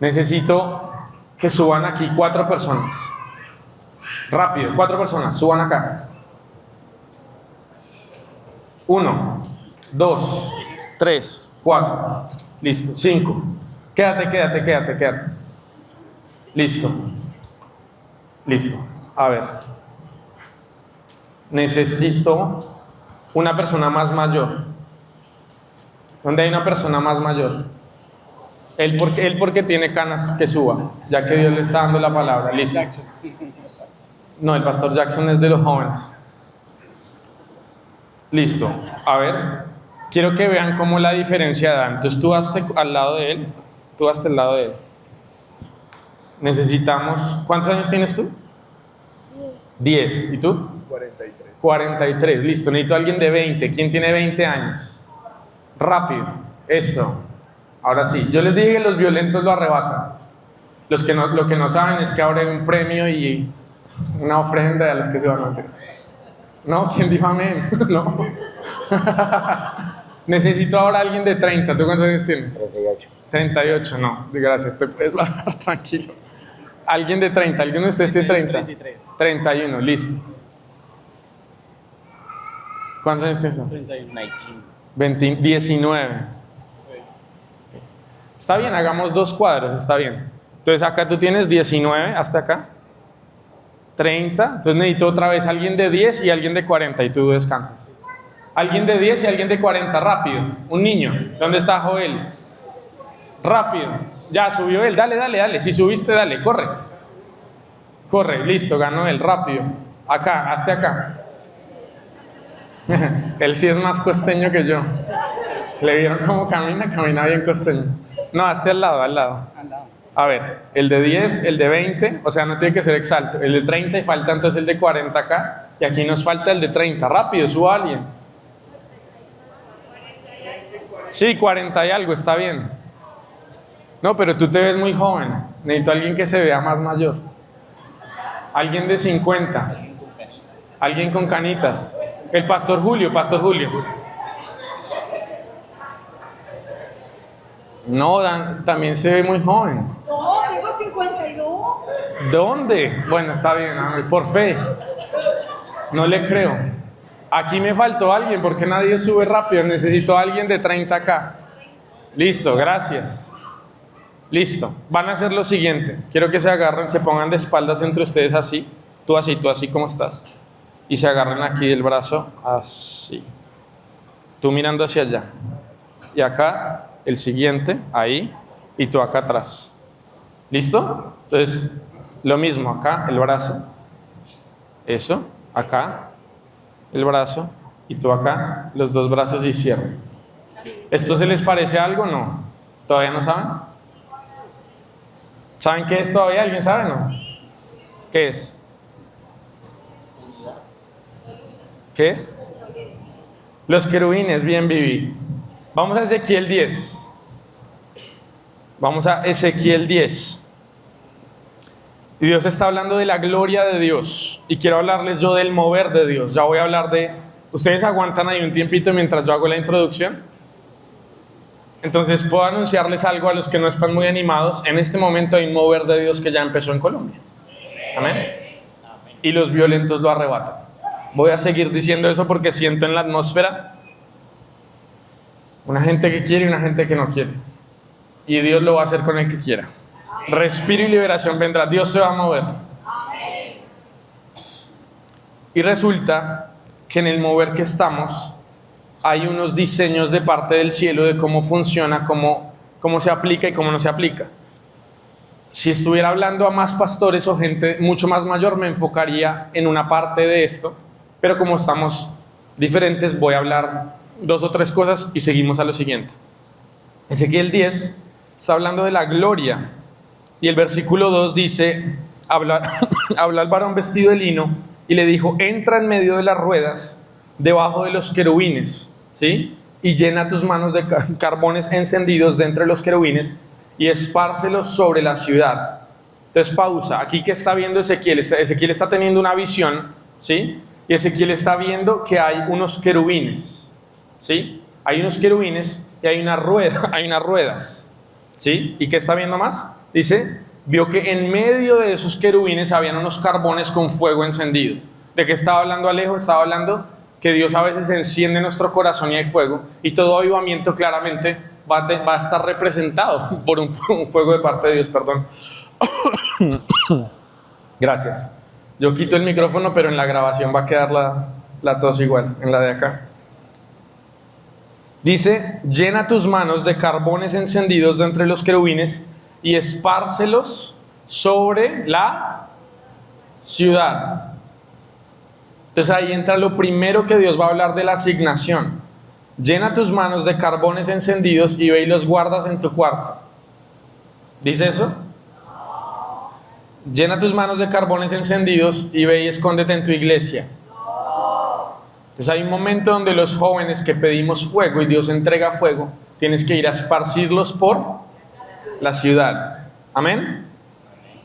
Necesito que suban aquí 4 personas. Rápido, 4 personas, suban acá. 1, 2, 3, 4. Listo, 5. Quédate. Listo. A ver. Necesito una persona más mayor. ¿Dónde hay una persona más mayor? Él porque tiene canas, que suba, ya que Dios le está dando la palabra. Listo. No, el pastor Jackson es de los jóvenes. Listo. A ver, quiero que vean cómo la diferencia da. Entonces tú hazte al lado de él. Necesitamos... ¿Cuántos años tienes tú? 10. ¿Y tú? 43. Listo. Necesito a alguien de 20. ¿Quién tiene 20 años? Rápido. Eso. Ahora sí. Yo les dije que los violentos lo arrebatan. Lo que no saben es que ahora hay un premio y una ofrenda a los que se van a meter. No, ¿quién dijo amén? No. Necesito ahora a alguien de 30. ¿Tú cuántos años tienes? 38, no. Gracias, te puedes bajar, tranquilo. Alguien de 30. ¿Alguien de ustedes tiene 30? 33. 31, listo. ¿Cuántos años tienes? 31. 19. Está bien, hagamos 2 cuadros, está bien. Entonces acá tú tienes 19, hasta acá. 30, entonces necesito otra vez alguien de 10 y alguien de 40 y tú descansas. Alguien de 10 y alguien de 40, rápido. Un niño. ¿Dónde está Joel? Rápido. Ya subió él, dale. Si subiste, dale, corre. Corre, listo, ganó él, rápido. Acá, hazte acá. Él sí es más costeño que yo. ¿Le vieron cómo camina bien costeño? No, hazte al lado. A ver, el de 10, el de 20, o sea, no tiene que ser exacto. El de 30 y falta entonces el de 40 acá. Y aquí nos falta el de 30. Rápido, suba a alguien. Sí, 40 y algo, está bien. No, pero tú te ves muy joven. Necesito a alguien que se vea más mayor. Alguien de 50. Alguien con canitas. El pastor Julio. No, Dan, también se ve muy joven. No, tengo 52. ¿Dónde? Bueno, está bien, por fe. No le creo. Aquí me faltó alguien porque nadie sube rápido. Necesito a alguien de 30 acá. Listo, gracias. Listo. Van a hacer lo siguiente. Quiero que se agarren, se pongan de espaldas entre ustedes así. Tú así como estás. Y se agarren aquí del brazo así. Tú mirando hacia allá. Y acá el siguiente, ahí. Y tú acá atrás. ¿Listo? Entonces, lo mismo acá, el brazo. Eso, acá. El brazo. Y tú acá, los 2 brazos y cierre. ¿Esto se les parece algo o no? ¿Todavía no saben? ¿Saben qué es todavía? ¿Alguien sabe o no? ¿Qué es? ¿Qué es? Los querubines, bien viví. Vamos a Ezequiel 10. Vamos a Ezequiel 10. Y Dios está hablando de la gloria de Dios. Y quiero hablarles yo del mover de Dios. Ya voy a hablar de... ¿Ustedes aguantan ahí un tiempito mientras yo hago la introducción? Entonces puedo anunciarles algo a los que no están muy animados. En este momento hay un mover de Dios que ya empezó en Colombia. Amén. Y los violentos lo arrebatan. Voy a seguir diciendo eso porque siento en la atmósfera una gente que quiere y una gente que no quiere. Y Dios lo va a hacer con el que quiera. Respiro y liberación vendrá. Dios se va a mover. Y resulta que en el mover que estamos hay unos diseños de parte del cielo de cómo funciona, cómo se aplica y cómo no se aplica. Si estuviera hablando a más pastores o gente mucho más mayor, me enfocaría en una parte de esto. Pero como estamos diferentes, voy a hablar 2 o 3 cosas y seguimos a lo siguiente. Ezequiel 10 está hablando de la gloria. Y el versículo 2 dice, habla al varón vestido de lino y le dijo, entra en medio de las ruedas, debajo de los querubines, ¿sí? Y llena tus manos de carbones encendidos de entre los querubines y espárcelos sobre la ciudad. Entonces pausa, aquí que está viendo Ezequiel está teniendo una visión, ¿sí? Y Ezequiel está viendo que hay unos querubines, ¿sí? Hay unos querubines y hay una rueda, hay unas ruedas, ¿Sí? ¿Y qué está viendo más? Dice, vio que en medio de esos querubines habían unos carbones con fuego encendido. ¿De qué estaba hablando Alejo? Estaba hablando que Dios a veces enciende nuestro corazón y hay fuego, y todo avivamiento claramente va a estar representado por un fuego de parte de Dios, perdón. Gracias. Yo quito el micrófono, pero en la grabación va a quedar la tos igual, en la de acá. Dice, llena tus manos de carbones encendidos de entre los querubines y espárcelos sobre la ciudad. Entonces ahí entra lo primero que Dios va a hablar de la asignación. Llena tus manos de carbones encendidos y ve y los guardas en tu cuarto. ¿Dice eso? Llena tus manos de carbones encendidos y ve y escóndete en tu iglesia. Entonces hay un momento donde los jóvenes que pedimos fuego y Dios entrega fuego, tienes que ir a esparcirlos por la ciudad. ¿Amén?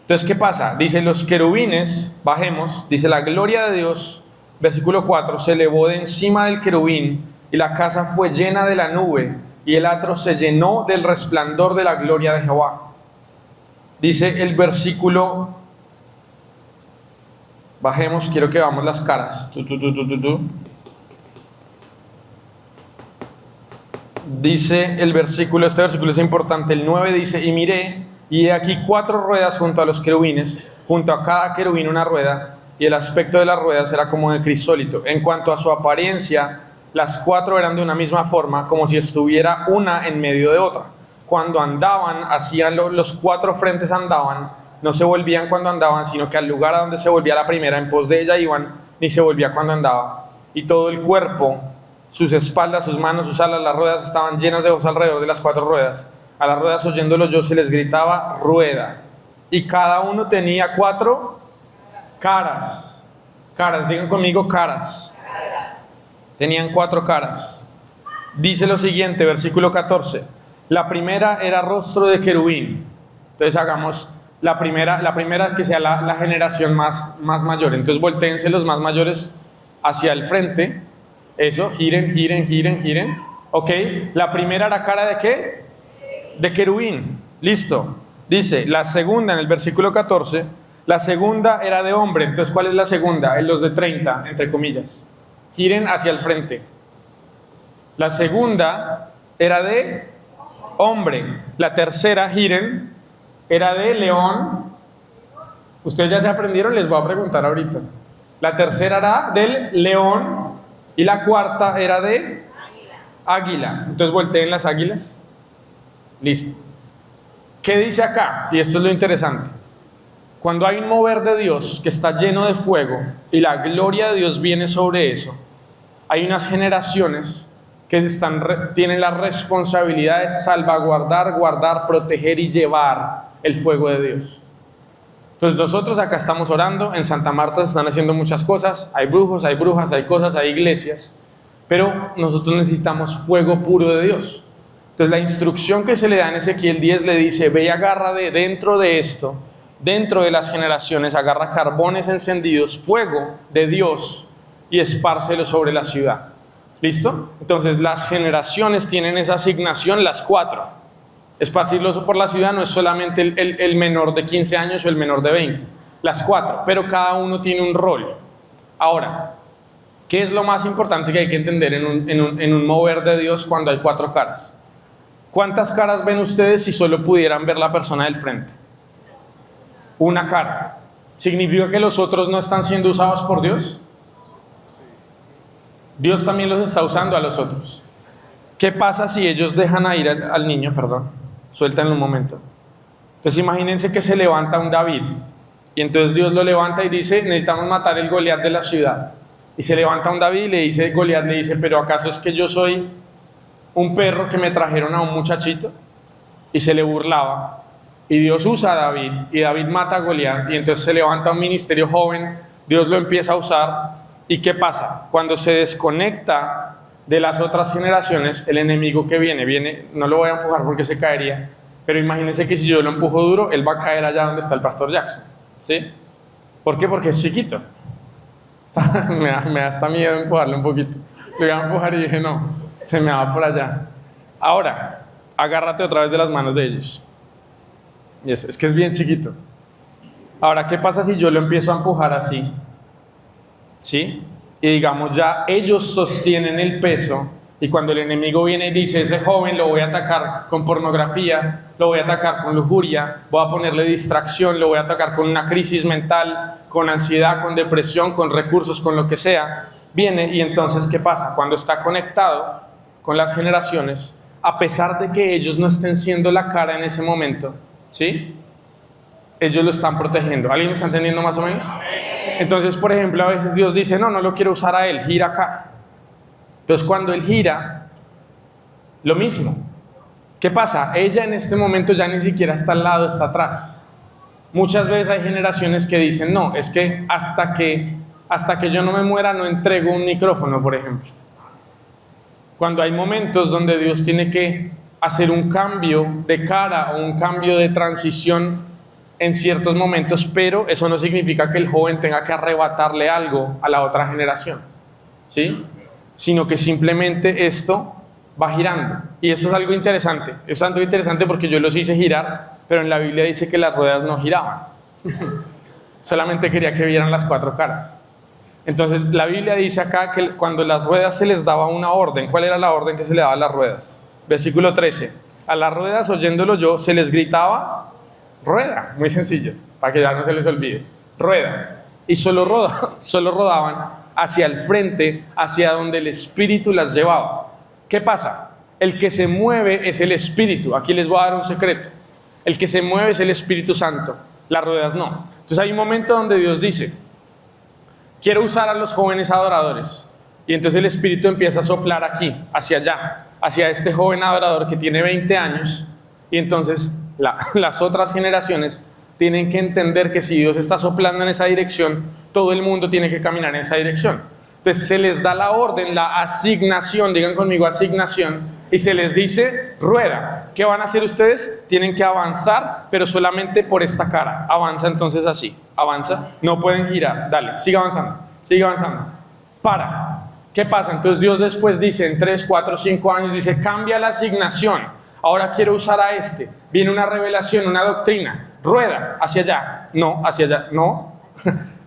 Entonces, ¿qué pasa? Dice, los querubines, bajemos, dice, la gloria de Dios, versículo 4, se elevó de encima del querubín y la casa fue llena de la nube y el atrio se llenó del resplandor de la gloria de Jehová. Dice el versículo, bajemos, quiero que veamos las caras. Dice el versículo, este versículo es importante, el 9 dice, y miré, y he aquí 4 ruedas junto a los querubines, junto a cada querubín una rueda, y el aspecto de las ruedas era como de crisólito. En cuanto a su apariencia, las 4 eran de una misma forma, como si estuviera una en medio de otra. Cuando andaban, hacían los 4 frentes andaban, no se volvían cuando andaban, sino que al lugar a donde se volvía la primera, en pos de ella iban, ni se volvía cuando andaba. Y todo el cuerpo, sus espaldas, sus manos, sus alas, las ruedas estaban llenas de ojos alrededor de las 4 ruedas. A las ruedas, oyéndolo yo, se les gritaba rueda. Y cada uno tenía 4 caras. Caras, digan conmigo caras. Tenían 4 caras. Dice lo siguiente, versículo 14. La primera era rostro de querubín. Entonces hagamos la primera que sea la generación más mayor. Entonces voltéense los más mayores hacia el frente. Eso, giren. Ok, la primera era cara de ¿qué? De querubín. Listo. Dice, la segunda en el versículo 14, la segunda era de hombre. Entonces, ¿cuál es la segunda? En los de 30, entre comillas. Giren hacia el frente. La segunda era de hombre. La tercera, giren, era de león. Ustedes ya se aprendieron, les voy a preguntar ahorita. La tercera era del león y la cuarta era de águila. Entonces volteen las águilas. Listo. ¿Qué dice acá? Y esto es lo interesante. Cuando hay un mover de Dios que está lleno de fuego y la gloria de Dios viene sobre eso, hay unas generaciones que tienen la responsabilidad de salvaguardar, guardar, proteger y llevar el fuego de Dios. Entonces nosotros acá estamos orando, en Santa Marta se están haciendo muchas cosas, hay brujos, hay brujas, hay cosas, hay iglesias, pero nosotros necesitamos fuego puro de Dios. Entonces la instrucción que se le da en Ezequiel 10 le dice, ve y agarra dentro de esto, dentro de las generaciones, agarra carbones encendidos, fuego de Dios y espárcelo sobre la ciudad. ¿Listo? Entonces las generaciones tienen esa asignación, las 4. Esparcirlo por la ciudad no es solamente el menor de 15 años o el menor de 20, las 4, pero cada uno tiene un rol. Ahora, ¿qué es lo más importante que hay que entender en un mover de Dios cuando hay 4 caras? ¿Cuántas caras ven ustedes si solo pudieran ver la persona del frente? Una cara. ¿Significa que los otros no están siendo usados por Dios? Dios también los está usando a los otros. ¿Qué pasa si ellos dejan a ir al niño, sueltan un momento? Entonces imagínense que se levanta un David y entonces Dios lo levanta y dice, necesitamos matar el Goliat de la ciudad. Y se levanta un David y le dice, Goliat le dice, pero ¿acaso es que yo soy un perro que me trajeron a un muchachito? Y se le burlaba. Y Dios usa a David y David mata a Goliat y entonces se levanta un ministerio joven, Dios lo empieza a usar. ¿Y qué pasa? Cuando se desconecta de las otras generaciones, el enemigo que viene, no lo voy a empujar porque se caería, pero imagínense que si yo lo empujo duro, él va a caer allá donde está el pastor Jackson, ¿sí? ¿Por qué? Porque es chiquito. me da hasta miedo empujarlo un poquito. Lo iba a empujar y dije, no, se me va por allá. Ahora, agárrate otra vez de las manos de ellos. Es que es bien chiquito. Ahora, ¿qué pasa si yo lo empiezo a empujar así? ¿Sí? Y digamos, ya ellos sostienen el peso, y cuando el enemigo viene y dice, ese joven lo voy a atacar con pornografía, lo voy a atacar con lujuria, voy a ponerle distracción, lo voy a atacar con una crisis mental, con ansiedad, con depresión, con recursos, con lo que sea, viene y entonces, ¿qué pasa? Cuando está conectado con las generaciones, a pesar de que ellos no estén siendo la cara en ese momento, ¿sí? Ellos lo están protegiendo. ¿Alguien me está entendiendo más o menos? Entonces, por ejemplo, a veces Dios dice, no lo quiero usar a él, gira acá. Entonces, cuando él gira, lo mismo. ¿Qué pasa? Ella en este momento ya ni siquiera está al lado, está atrás. Muchas veces hay generaciones que dicen, no, es que hasta que yo no me muera no entrego un micrófono, por ejemplo. Cuando hay momentos donde Dios tiene que hacer un cambio de cara o un cambio de transición en ciertos momentos, pero eso no significa que el joven tenga que arrebatarle algo a la otra generación, ¿sí? Sino que simplemente esto va girando. Y esto es algo interesante. Es algo interesante porque yo los hice girar, pero en la Biblia dice que las ruedas no giraban. Solamente quería que vieran las cuatro caras. Entonces, la Biblia dice acá que cuando las ruedas se les daba una orden, ¿cuál era la orden que se le daba a las ruedas? Versículo 13. A las ruedas, oyéndolo yo, se les gritaba, rueda. Muy sencillo, para que ya no se les olvide. Rueda. Y solo rodaban hacia el frente, hacia donde el Espíritu las llevaba. ¿Qué pasa? El que se mueve es el Espíritu. Aquí les voy a dar un secreto. El que se mueve es el Espíritu Santo. Las ruedas no. Entonces hay un momento donde Dios dice, quiero usar a los jóvenes adoradores. Y entonces el Espíritu empieza a soplar aquí, hacia allá, hacia este joven adorador que tiene 20 años. Y entonces las otras generaciones tienen que entender que si Dios está soplando en esa dirección, todo el mundo tiene que caminar en esa dirección. Entonces se les da la orden, la asignación, digan conmigo asignación, y se les dice rueda. ¿Qué van a hacer ustedes? Tienen que avanzar, pero solamente por esta cara. Avanza entonces así, avanza, no pueden girar, dale, sigue avanzando, para. ¿Qué pasa? Entonces Dios después dice, en 3, 4, 5 años, dice, cambia la asignación, ahora quiero usar a este, viene una revelación, una doctrina, rueda, hacia allá, no.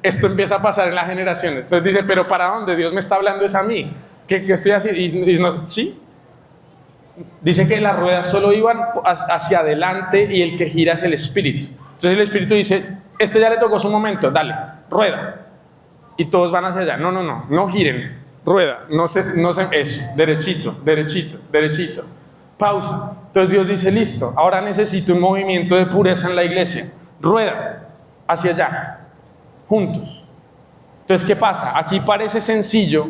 Esto empieza a pasar en las generaciones. Entonces dice, pero ¿para dónde? Dios me está hablando es a mí. ¿Qué estoy haciendo? Y no, ¿sí? Dice que las ruedas solo iban hacia adelante y el que gira es el Espíritu. Entonces el Espíritu dice, este ya le tocó su momento, dale, rueda. Y todos van hacia allá. No giren, rueda, eso, derechito. Pausa. Entonces Dios dice, listo, ahora necesito un movimiento de pureza en la iglesia. Rueda, hacia allá. Juntos. Entonces, ¿qué pasa? Aquí parece sencillo,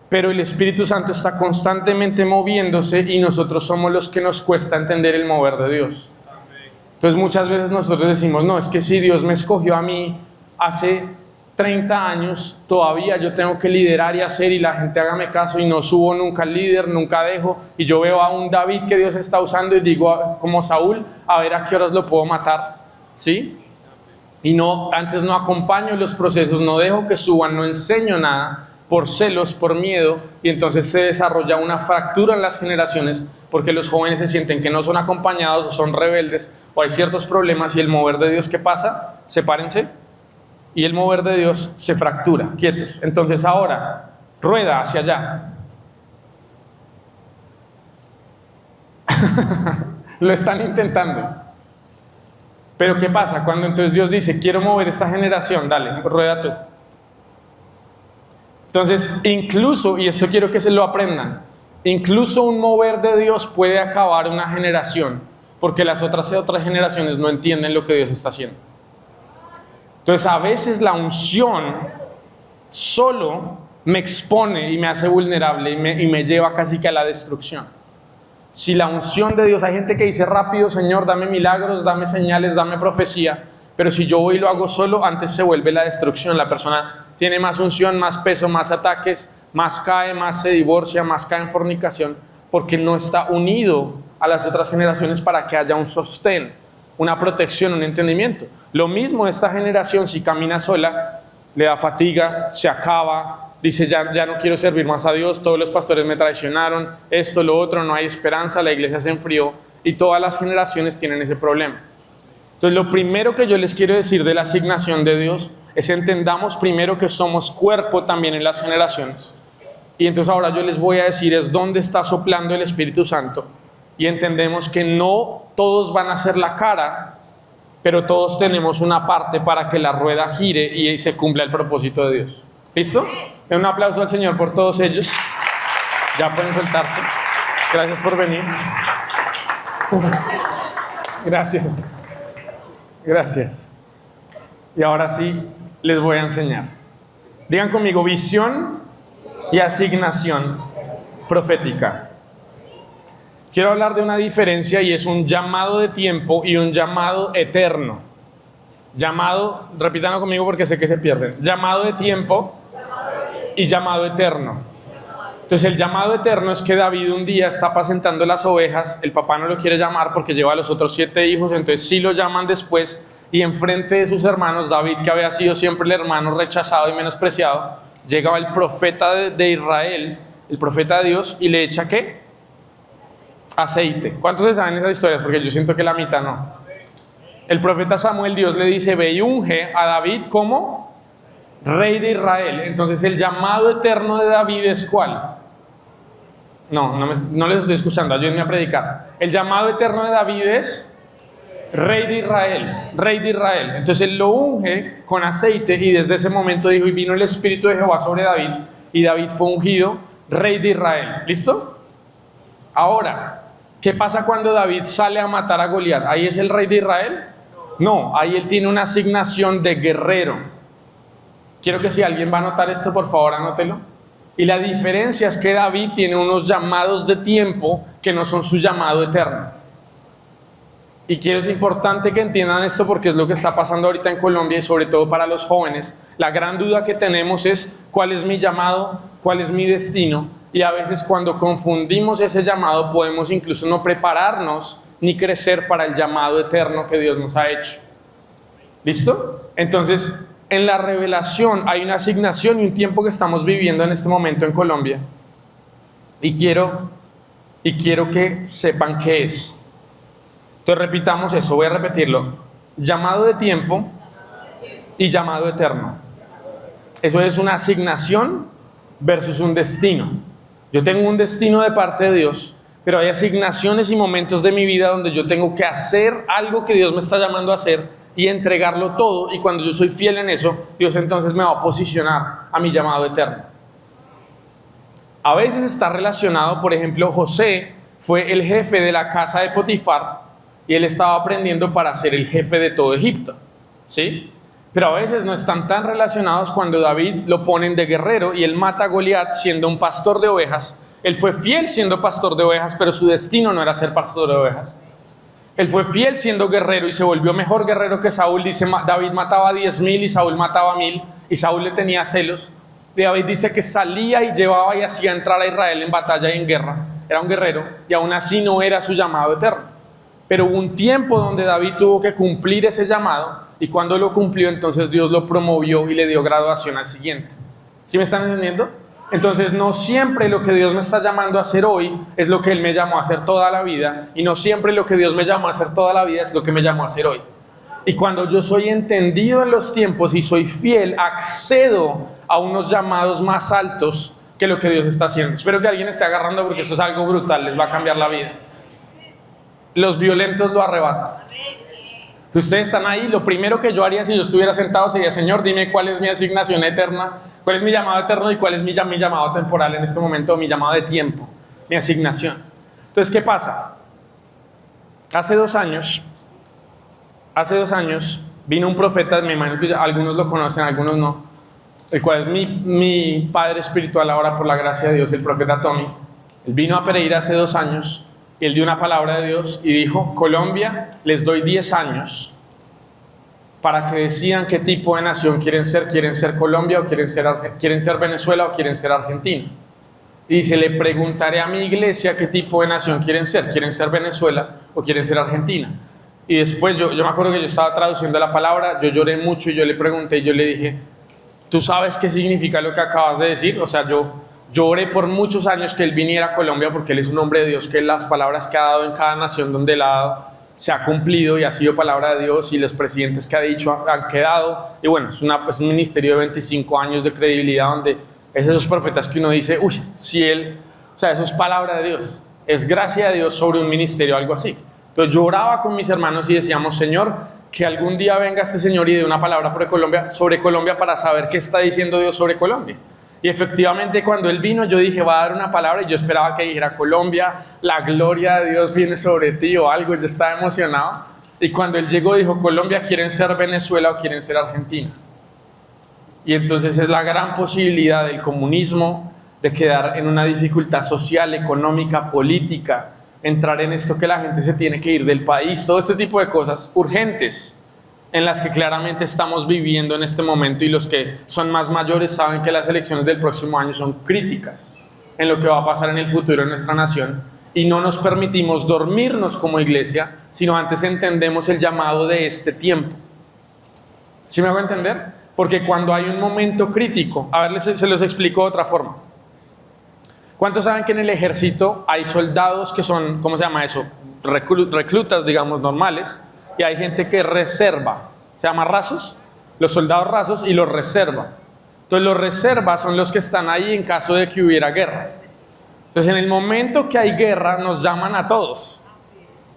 pero el Espíritu Santo está constantemente moviéndose y nosotros somos los que nos cuesta entender el mover de Dios. Entonces, muchas veces nosotros decimos, no, es que si Dios me escogió a mí hace 30 años, todavía yo tengo que liderar y hacer y la gente hágame caso y no subo nunca al líder, nunca dejo. Y yo veo a un David que Dios está usando y digo, como Saúl, a ver a qué horas lo puedo matar, ¿sí? Y antes no acompaño los procesos, no dejo que suban, no enseño nada por celos, por miedo, y entonces se desarrolla una fractura en las generaciones porque los jóvenes se sienten que no son acompañados o son rebeldes o hay ciertos problemas y el mover de Dios, ¿qué pasa? Sepárense y el mover de Dios se fractura, quietos. Entonces ahora, rueda hacia allá. Lo están intentando. Pero ¿qué pasa? Cuando entonces Dios dice, quiero mover esta generación, dale, rueda tú. Entonces, incluso, y esto quiero que se lo aprendan, incluso un mover de Dios puede acabar una generación, porque las otras generaciones no entienden lo que Dios está haciendo. Entonces, a veces la unción solo me expone y me hace vulnerable y me lleva casi que a la destrucción. Si la unción de Dios, hay gente que dice rápido, Señor, dame milagros, dame señales, dame profecía, pero si yo voy y lo hago solo, antes se vuelve la destrucción. La persona tiene más unción, más peso, más ataques, más cae, más se divorcia, más cae en fornicación, porque no está unido a las otras generaciones para que haya un sostén, una protección, un entendimiento. Lo mismo esta generación, si camina sola, le da fatiga, se acaba, dice ya no quiero servir más a Dios, todos los pastores me traicionaron, esto, lo otro, no hay esperanza, la iglesia se enfrió y todas las generaciones tienen ese problema. Entonces, lo primero que yo les quiero decir de la asignación de Dios es entendamos primero que somos cuerpo también en las generaciones. Y entonces ahora yo les voy a decir es dónde está soplando el Espíritu Santo. Y entendemos que no todos van a ser la cara, pero todos tenemos una parte para que la rueda gire y se cumpla el propósito de Dios. ¿Listo? Un aplauso al Señor por todos ellos. Ya pueden soltarse. Gracias por venir. Gracias. Gracias. Y ahora sí, les voy a enseñar. Digan conmigo, visión y asignación profética. Quiero hablar de una diferencia y es un llamado de tiempo y un llamado eterno. Llamado, repítanlo conmigo porque sé que se pierden. Llamado de tiempo y llamado eterno. Entonces el llamado eterno es que David un día está apacentando las ovejas, el papá no lo quiere llamar porque lleva a los otros 7 hijos, entonces sí lo llaman después y enfrente de sus hermanos, David, que había sido siempre el hermano rechazado y menospreciado, llega el profeta de Israel, el profeta de Dios, y le echa ¿qué? Aceite. ¿Cuántos se saben esas historias? Porque yo siento que la mitad no. El profeta Samuel, Dios le dice, ve y unge a David como rey de Israel. Entonces el llamado eterno de David es ¿cuál? No les estoy escuchando, ayúdenme a predicar. El llamado eterno de David es rey de Israel, rey de Israel. Entonces él lo unge con aceite y desde ese momento dijo, y vino el Espíritu de Jehová sobre David, y David fue ungido rey de Israel. ¿Listo? Ahora, ¿qué pasa cuando David sale a matar a Goliat? ¿Ahí es el rey de Israel? No, ahí él tiene una asignación de guerrero. Quiero que si alguien va a anotar esto, por favor, anótelo. Y la diferencia es que David tiene unos llamados de tiempo que no son su llamado eterno. Y es importante que entiendan esto porque es lo que está pasando ahorita en Colombia y sobre todo para los jóvenes. La gran duda que tenemos es cuál es mi llamado, cuál es mi destino. Y a veces cuando confundimos ese llamado podemos incluso no prepararnos ni crecer para el llamado eterno que Dios nos ha hecho. ¿Listo? Entonces, en la revelación hay una asignación y un tiempo que estamos viviendo en este momento en Colombia. Y quiero que sepan qué es. Entonces repitamos eso, voy a repetirlo. Llamado de tiempo y llamado eterno. Eso es una asignación versus un destino. Yo tengo un destino de parte de Dios, pero hay asignaciones y momentos de mi vida donde yo tengo que hacer algo que Dios me está llamando a hacer y entregarlo todo, y cuando yo soy fiel en eso, Dios entonces me va a posicionar a mi llamado eterno. A veces está relacionado, por ejemplo, José fue el jefe de la casa de Potifar y él estaba aprendiendo para ser el jefe de todo Egipto, ¿sí? Pero a veces no están tan relacionados cuando David lo ponen de guerrero y él mata a Goliat siendo un pastor de ovejas. Él fue fiel siendo pastor de ovejas, pero su destino no era ser pastor de ovejas. Él fue fiel siendo guerrero y se volvió mejor guerrero que Saúl. Dice, David mataba a 10,000 y Saúl mataba a 1,000 y Saúl le tenía celos. Y David dice que salía y llevaba y hacía entrar a Israel en batalla y en guerra. Era un guerrero y aún así no era su llamado eterno. Pero hubo un tiempo donde David tuvo que cumplir ese llamado y cuando lo cumplió entonces Dios lo promovió y le dio graduación al siguiente. ¿Sí me están entendiendo? Entonces no siempre lo que Dios me está llamando a hacer hoy es lo que Él me llamó a hacer toda la vida, y no siempre lo que Dios me llamó a hacer toda la vida es lo que me llamó a hacer hoy. Y cuando yo soy entendido en los tiempos y soy fiel, accedo a unos llamados más altos que lo que Dios está haciendo. Espero que alguien esté agarrando porque esto es algo brutal, les va a cambiar la vida. Los violentos lo arrebatan. Si ustedes están ahí, lo primero que yo haría si yo estuviera sentado sería, Señor, dime cuál es mi asignación eterna, cuál es mi llamado eterno y cuál es mi llamado temporal en este momento, mi llamado de tiempo, mi asignación. Entonces, ¿qué pasa? Hace dos años vino un profeta, me imagino que algunos lo conocen, algunos no, el cual es mi padre espiritual ahora por la gracia de Dios, el profeta Tommy. Él vino a Pereira hace 2 años. Y él dio una palabra de Dios y dijo, Colombia, les doy 10 años para que decidan qué tipo de nación quieren ser Colombia o quieren ser Venezuela o quieren ser Argentina. Y dice, le preguntaré a mi iglesia qué tipo de nación quieren ser Venezuela o quieren ser Argentina. Y después yo me acuerdo que yo estaba traduciendo la palabra, yo lloré mucho y yo le pregunté y yo le dije, ¿tú sabes qué significa lo que acabas de decir? O sea, yo oré por muchos años que él viniera a Colombia porque él es un hombre de Dios, que las palabras que ha dado en cada nación donde él ha dado se ha cumplido y ha sido palabra de Dios, y los presidentes que ha dicho han quedado. Y bueno, es un ministerio de 25 años de credibilidad, donde es esos profetas que uno dice, uy, si él, o sea, eso es palabra de Dios, es gracia de Dios sobre un ministerio, algo así. Entonces yo oraba con mis hermanos y decíamos, Señor, que algún día venga este Señor y dé una palabra sobre Colombia para saber qué está diciendo Dios sobre Colombia. Y efectivamente cuando Él vino yo dije, va a dar una palabra, y yo esperaba que dijera, Colombia, la gloria de Dios viene sobre ti o algo. Yo estaba emocionado, y cuando Él llegó dijo, Colombia, ¿quieren ser Venezuela o quieren ser Argentina? Y entonces es la gran posibilidad del comunismo de quedar en una dificultad social, económica, política, entrar en esto que la gente se tiene que ir del país, todo este tipo de cosas urgentes en las que claramente estamos viviendo en este momento, y los que son más mayores saben que las elecciones del próximo año son críticas en lo que va a pasar en el futuro de nuestra nación, y no nos permitimos dormirnos como iglesia, sino antes entendemos el llamado de este tiempo. ¿Sí me hago entender? Porque cuando hay un momento crítico, a ver, se los explico de otra forma. ¿Cuántos saben que en el ejército hay soldados que son, ¿cómo se llama eso? Reclutas, digamos, normales, y hay gente que reserva, se llama rasos, los soldados rasos, y los reserva. Entonces los reservas son los que están ahí en caso de que hubiera guerra. Entonces en el momento que hay guerra nos llaman a todos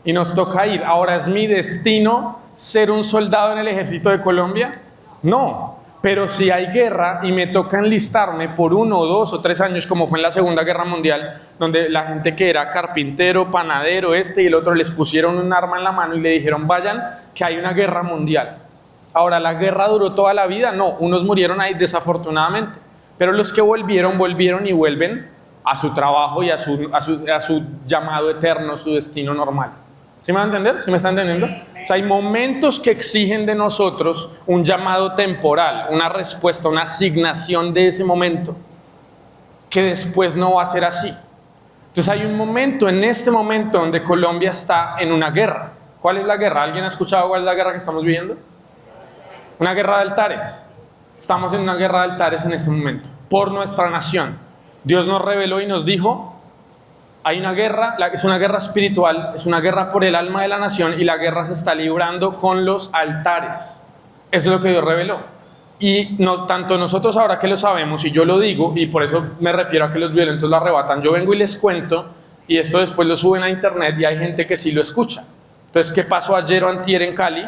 y nos toca ir. Ahora, ¿es mi destino ser un soldado en el ejército de Colombia? No, pero si hay guerra y me toca enlistarme por 1 o 2 o 3 años, como fue en la Segunda Guerra Mundial, donde la gente que era carpintero, panadero, y el otro, les pusieron un arma en la mano y le dijeron, vayan, que hay una guerra mundial. Ahora, ¿la guerra duró toda la vida? No, unos murieron ahí desafortunadamente, pero los que volvieron y vuelven a su trabajo y a su llamado eterno, su destino normal. ¿Sí me va a entender? ¿Sí me está entendiendo? O sea, hay momentos que exigen de nosotros un llamado temporal, una respuesta, una asignación de ese momento, que después no va a ser así. Entonces hay un momento, en este momento, donde Colombia está en una guerra. ¿Cuál es la guerra? ¿Alguien ha escuchado cuál es la guerra que estamos viviendo? Una guerra de altares. Estamos en una guerra de altares en este momento, por nuestra nación. Dios nos reveló y nos dijo, hay una guerra, es una guerra espiritual, es una guerra por el alma de la nación, y la guerra se está librando con los altares. Eso es lo que Dios reveló. Y tanto nosotros ahora que lo sabemos, y yo lo digo, y por eso me refiero a que los violentos lo arrebatan, yo vengo y les cuento, y esto después lo suben a internet, y hay gente que sí lo escucha. Entonces, ¿qué pasó ayer o antier en Cali?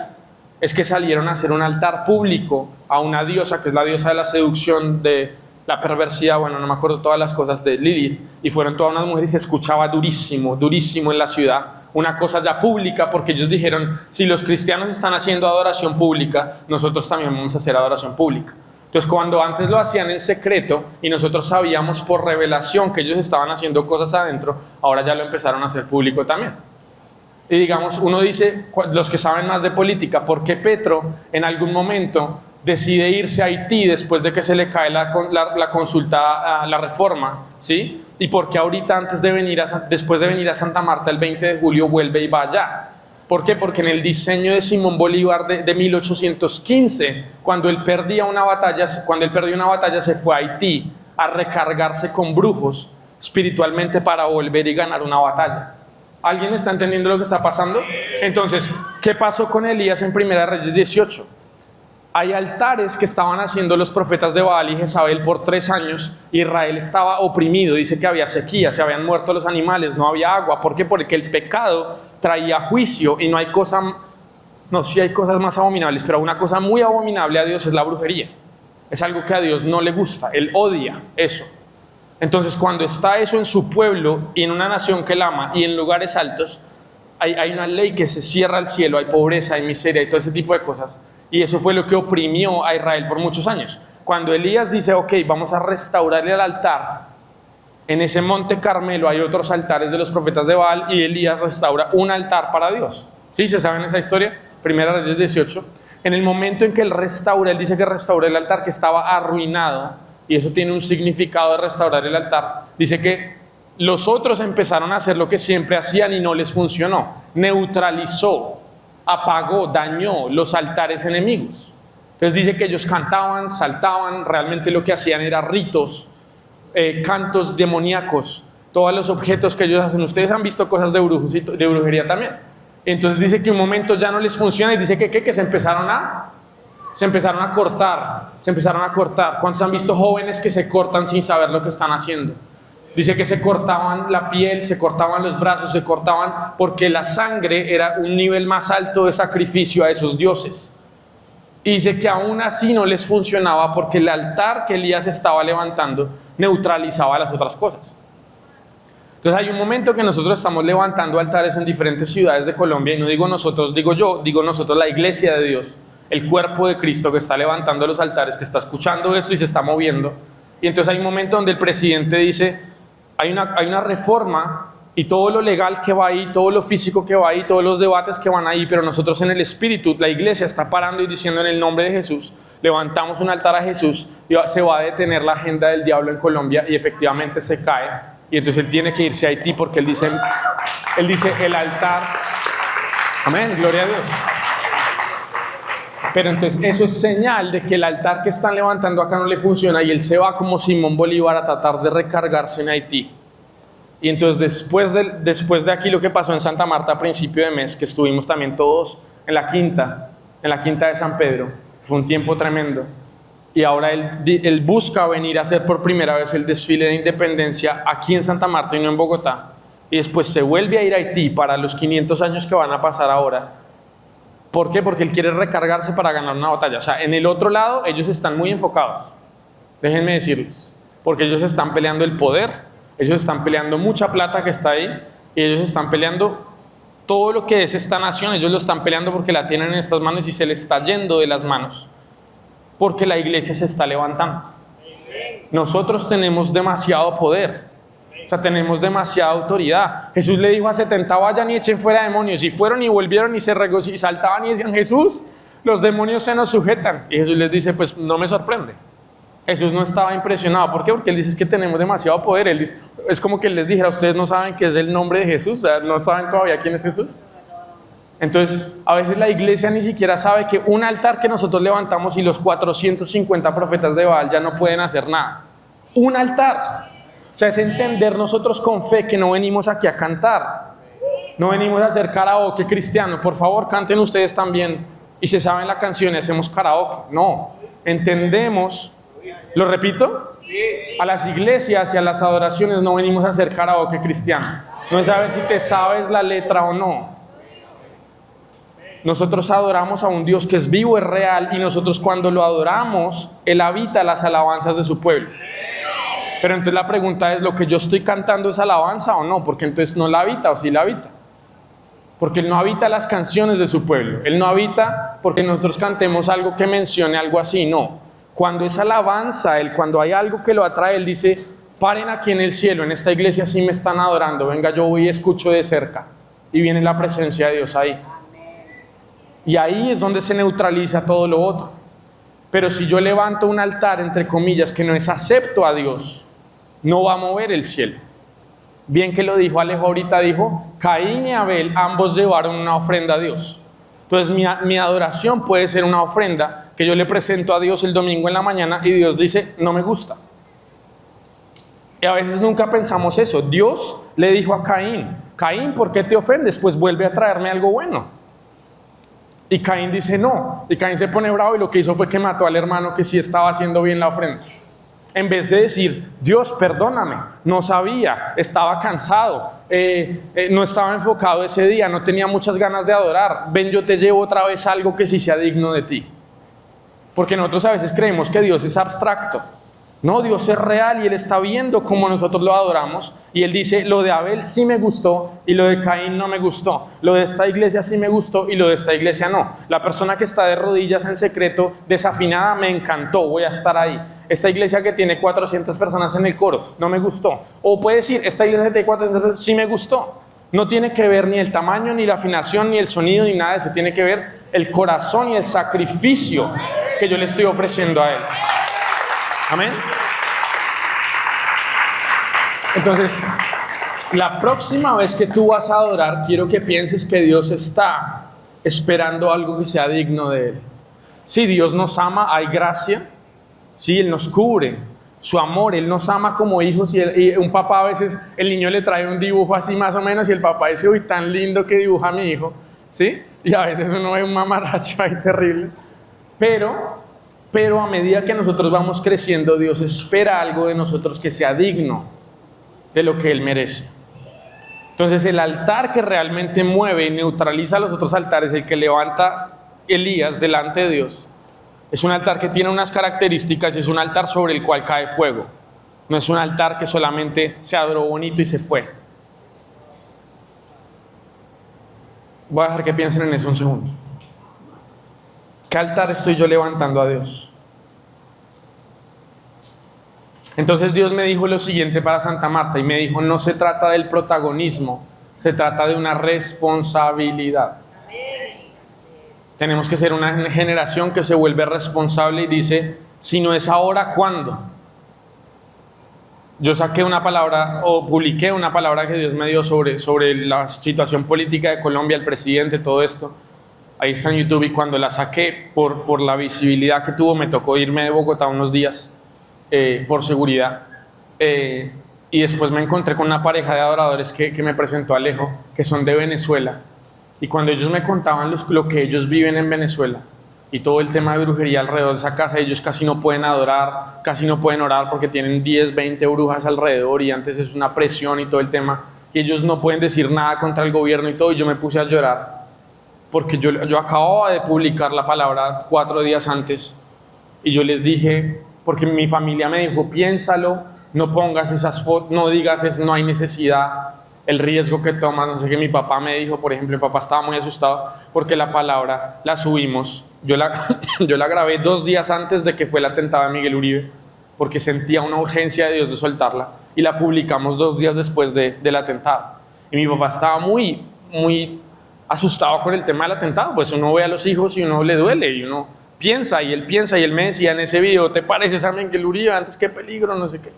Es que salieron a hacer un altar público a una diosa, que es la diosa de la seducción, de la perversidad, bueno, no me acuerdo todas las cosas, de Lilith, y fueron todas unas mujeres y se escuchaba durísimo, durísimo en la ciudad, una cosa ya pública, porque ellos dijeron, si los cristianos están haciendo adoración pública, nosotros también vamos a hacer adoración pública. Entonces, cuando antes lo hacían en secreto y nosotros sabíamos por revelación que ellos estaban haciendo cosas adentro, ahora ya lo empezaron a hacer público también. Y digamos, uno dice, los que saben más de política, ¿por qué Petro en algún momento decide irse a Haití después de que se le cae la consulta a la reforma? ¿Sí? ¿Y por qué ahorita, después de venir a Santa Marta el 20 de julio, vuelve y va allá? ¿Por qué? Porque en el diseño de Simón Bolívar de 1815, cuando él perdió una batalla, se fue a Haití a recargarse con brujos espiritualmente para volver y ganar una batalla. ¿Alguien está entendiendo lo que está pasando? Entonces, ¿qué pasó con Elías en Primera Reyes 18? Hay altares que estaban haciendo los profetas de Baal y Jezabel por 3 años. Israel estaba oprimido, dice que había sequía, se habían muerto los animales, no había agua. ¿Por qué? Porque el pecado traía juicio, y no hay cosa, no, sí hay cosas más abominables, pero una cosa muy abominable a Dios es la brujería. Es algo que a Dios no le gusta, Él odia eso. Entonces, cuando está eso en su pueblo y en una nación que Él ama y en lugares altos, hay una ley que se cierra al cielo, hay pobreza, hay miseria y todo ese tipo de cosas. Y eso fue lo que oprimió a Israel por muchos años. Cuando Elías dice, ok, vamos a restaurarle el altar, en ese monte Carmelo hay otros altares de los profetas de Baal, y Elías restaura un altar para Dios. ¿Sí? ¿Se saben esa historia? Primera Reyes 18. En el momento en que él restaura, él dice que restauró el altar que estaba arruinado, y eso tiene un significado de restaurar el altar. Dice que los otros empezaron a hacer lo que siempre hacían y no les funcionó. Neutralizó, apagó, dañó los altares enemigos. Entonces dice que ellos cantaban, saltaban, realmente lo que hacían era ritos, cantos demoníacos, todos los objetos que ellos hacen. Ustedes han visto cosas de brujos y de brujería también. Entonces dice que un momento ya no les funciona y dice que se empezaron a cortar, se empezaron a cortar. ¿Cuántos han visto jóvenes que se cortan sin saber lo que están haciendo? Dice que se cortaban la piel, se cortaban los brazos, se cortaban porque la sangre era un nivel más alto de sacrificio a esos dioses. Y dice que aún así no les funcionaba porque el altar que Elías estaba levantando neutralizaba las otras cosas. Entonces hay un momento que nosotros estamos levantando altares en diferentes ciudades de Colombia, y no digo nosotros, digo yo, digo nosotros, la iglesia de Dios, el cuerpo de Cristo que está levantando los altares, que está escuchando esto y se está moviendo. Y entonces hay un momento donde el presidente dice, hay una reforma y todo lo legal que va ahí, todo lo físico que va ahí, todos los debates que van ahí, pero nosotros en el espíritu, la iglesia está parando y diciendo en el nombre de Jesús, levantamos un altar a Jesús y se va a detener la agenda del diablo en Colombia, y efectivamente se cae. Y entonces él tiene que irse a Haití porque él dice el altar, amén, gloria a Dios. Pero entonces eso es señal de que el altar que están levantando acá no le funciona, y él se va como Simón Bolívar a tratar de recargarse en Haití. Y entonces después de aquí lo que pasó en Santa Marta a principio de mes, que estuvimos también todos en la quinta de San Pedro, fue un tiempo tremendo. Y ahora él busca venir a hacer por primera vez el desfile de independencia aquí en Santa Marta y no en Bogotá. Y después se vuelve a ir a Haití para los 500 años que van a pasar ahora. ¿Por qué? Porque él quiere recargarse para ganar una batalla. O sea, en el otro lado ellos están muy enfocados. Déjenme decirles. Porque ellos están peleando el poder, ellos están peleando mucha plata que está ahí, y ellos están peleando todo lo que es esta nación. Ellos lo están peleando porque la tienen en estas manos y se les está yendo de las manos. Porque la iglesia se está levantando. Nosotros tenemos demasiado poder. O sea, tenemos demasiada autoridad. Jesús le dijo a 70, vayan y echen fuera demonios. Y fueron y volvieron y y saltaban y decían, Jesús, los demonios se nos sujetan. Y Jesús les dice, pues no me sorprende. Jesús no estaba impresionado. ¿Por qué? Porque él dice que tenemos demasiado poder. Él dice, es como que él les dijera, ustedes no saben qué es el nombre de Jesús, o sea, no saben todavía quién es Jesús. Entonces, a veces la iglesia ni siquiera sabe que un altar que nosotros levantamos y los 450 profetas de Baal ya no pueden hacer nada. Un altar. O sea, es entender nosotros con fe que no venimos aquí a cantar. No venimos a hacer karaoke cristiano. Por favor, canten ustedes también. Y se saben la canción y hacemos karaoke. No. Entendemos. ¿Lo repito? A las iglesias y a las adoraciones no venimos a hacer karaoke cristiano. No es saber si te sabes la letra o no. Nosotros adoramos a un Dios que es vivo, es real, y nosotros cuando lo adoramos, Él habita las alabanzas de su pueblo. Pero entonces la pregunta es, ¿lo que yo estoy cantando es alabanza o no? Porque entonces no la habita o sí la habita. Porque Él no habita las canciones de su pueblo. Él no habita porque nosotros cantemos algo que mencione algo así, no. Cuando es alabanza, cuando hay algo que lo atrae, Él dice, paren aquí en el cielo, en esta iglesia sí me están adorando, venga, yo voy y escucho de cerca. Y viene la presencia de Dios ahí. Y ahí es donde se neutraliza todo lo otro. Pero si yo levanto un altar, entre comillas, que no es acepto a Dios, no va a mover el cielo. Bien que lo dijo Alejo ahorita, dijo, Caín y Abel, ambos llevaron una ofrenda a Dios. Entonces mi adoración puede ser una ofrenda que yo le presento a Dios el domingo en la mañana y Dios dice, no me gusta. Y a veces nunca pensamos eso. Dios le dijo a Caín, Caín, ¿por qué te ofendes? Pues vuelve a traerme algo bueno. Y Caín dice no, y Caín se pone bravo y lo que hizo fue que mató al hermano que sí estaba haciendo bien la ofrenda. En vez de decir, Dios, perdóname, no sabía, estaba cansado, no estaba enfocado ese día, no tenía muchas ganas de adorar, ven, yo te llevo otra vez algo que sí sea digno de ti. Porque nosotros a veces creemos que Dios es abstracto. No, Dios es real y Él está viendo cómo nosotros lo adoramos. Y Él dice, lo de Abel sí me gustó y lo de Caín no me gustó. Lo de esta iglesia sí me gustó y lo de esta iglesia no. La persona que está de rodillas en secreto, desafinada, me encantó, voy a estar ahí. Esta iglesia que tiene 400 personas en el coro, no me gustó. O puede decir, esta iglesia que tiene 400 personas, sí me gustó. No tiene que ver ni el tamaño, ni la afinación, ni el sonido, ni nada de eso. Tiene que ver el corazón y el sacrificio que yo le estoy ofreciendo a Él. Amén. Entonces, la próxima vez que tú vas a adorar, quiero que pienses que Dios está esperando algo que sea digno de Él. Sí, Dios nos ama, hay gracia. Sí, Él nos cubre, su amor, Él nos ama como hijos. Y un papá a veces, el niño le trae un dibujo así más o menos y el papá dice, uy, tan lindo que dibuja mi hijo. ¿sí? Y a veces uno ve un mamarracho ahí terrible. Pero a medida que nosotros vamos creciendo, Dios espera algo de nosotros que sea digno de lo que Él merece. Entonces el altar que realmente mueve y neutraliza los otros altares, el que levanta Elías delante de Dios, es un altar que tiene unas características y es un altar sobre el cual cae fuego. No es un altar que solamente se adoró bonito y se fue. Voy a dejar que piensen en eso un segundo. ¿Qué altar estoy yo levantando a Dios? Entonces Dios me dijo lo siguiente para Santa Marta y me dijo, no se trata del protagonismo, se trata de una responsabilidad. Tenemos que ser una generación que se vuelve responsable y dice, si no es ahora, ¿cuándo? Yo saqué una palabra o publiqué una palabra que Dios me dio sobre la situación política de Colombia, el presidente, todo esto. Ahí está en YouTube y cuando la saqué por la visibilidad que tuvo me tocó irme de Bogotá unos días por seguridad. Y después me encontré con una pareja de adoradores que me presentó Alejo, que son de Venezuela. Y cuando ellos me contaban lo que ellos viven en Venezuela y todo el tema de brujería alrededor de esa casa, ellos casi no pueden adorar, casi no pueden orar porque tienen 10, 20 brujas alrededor y antes es una presión y todo el tema. Y ellos no pueden decir nada contra el gobierno y todo. Y yo me puse a llorar porque yo acababa de publicar la palabra 4 días antes y yo les dije, porque mi familia me dijo, piénsalo, no pongas esas fotos, no digas eso, no hay necesidad, el riesgo que tomas, no sé qué. Mi papá me dijo, por ejemplo, mi papá estaba muy asustado porque la palabra la subimos, yo la grabé 2 días antes de que fue el atentado de Miguel Uribe, porque sentía una urgencia de Dios de soltarla, y la publicamos 2 días después del atentado. Y mi papá estaba muy asustado con el tema del atentado, pues uno ve a los hijos y uno le duele, y uno piensa, y él me decía en ese video, ¿te pareces a Miguel Uribe? Antes, qué peligro, no sé qué.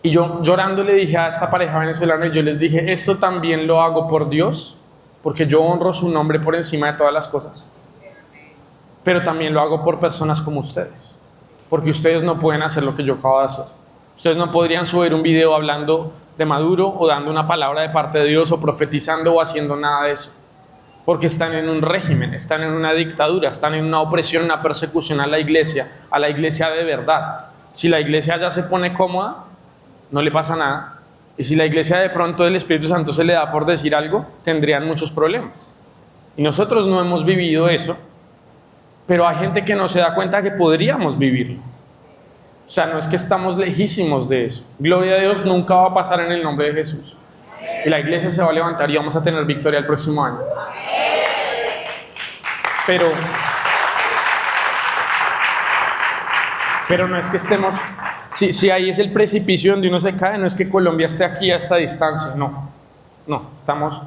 Y yo llorando le dije a esta pareja venezolana, y yo les dije, esto también lo hago por Dios, porque yo honro su nombre por encima de todas las cosas. Pero también lo hago por personas como ustedes, porque ustedes no pueden hacer lo que yo acabo de hacer. Ustedes no podrían subir un video hablando de Maduro o dando una palabra de parte de Dios o profetizando o haciendo nada de eso, porque están en un régimen, están en una dictadura, están en una opresión, una persecución a la iglesia de verdad. Si la iglesia ya se pone cómoda, no le pasa nada. Y si la iglesia de pronto del Espíritu Santo se le da por decir algo, tendrían muchos problemas. Y nosotros no hemos vivido eso, pero hay gente que no se da cuenta que podríamos vivirlo. O sea, no es que estamos lejísimos de eso. Gloria a Dios, nunca va a pasar en el nombre de Jesús. Y la iglesia se va a levantar y vamos a tener victoria el próximo año. Pero no es que estemos... Si ahí es el precipicio donde uno se cae, no es que Colombia esté aquí a esta distancia, no, estamos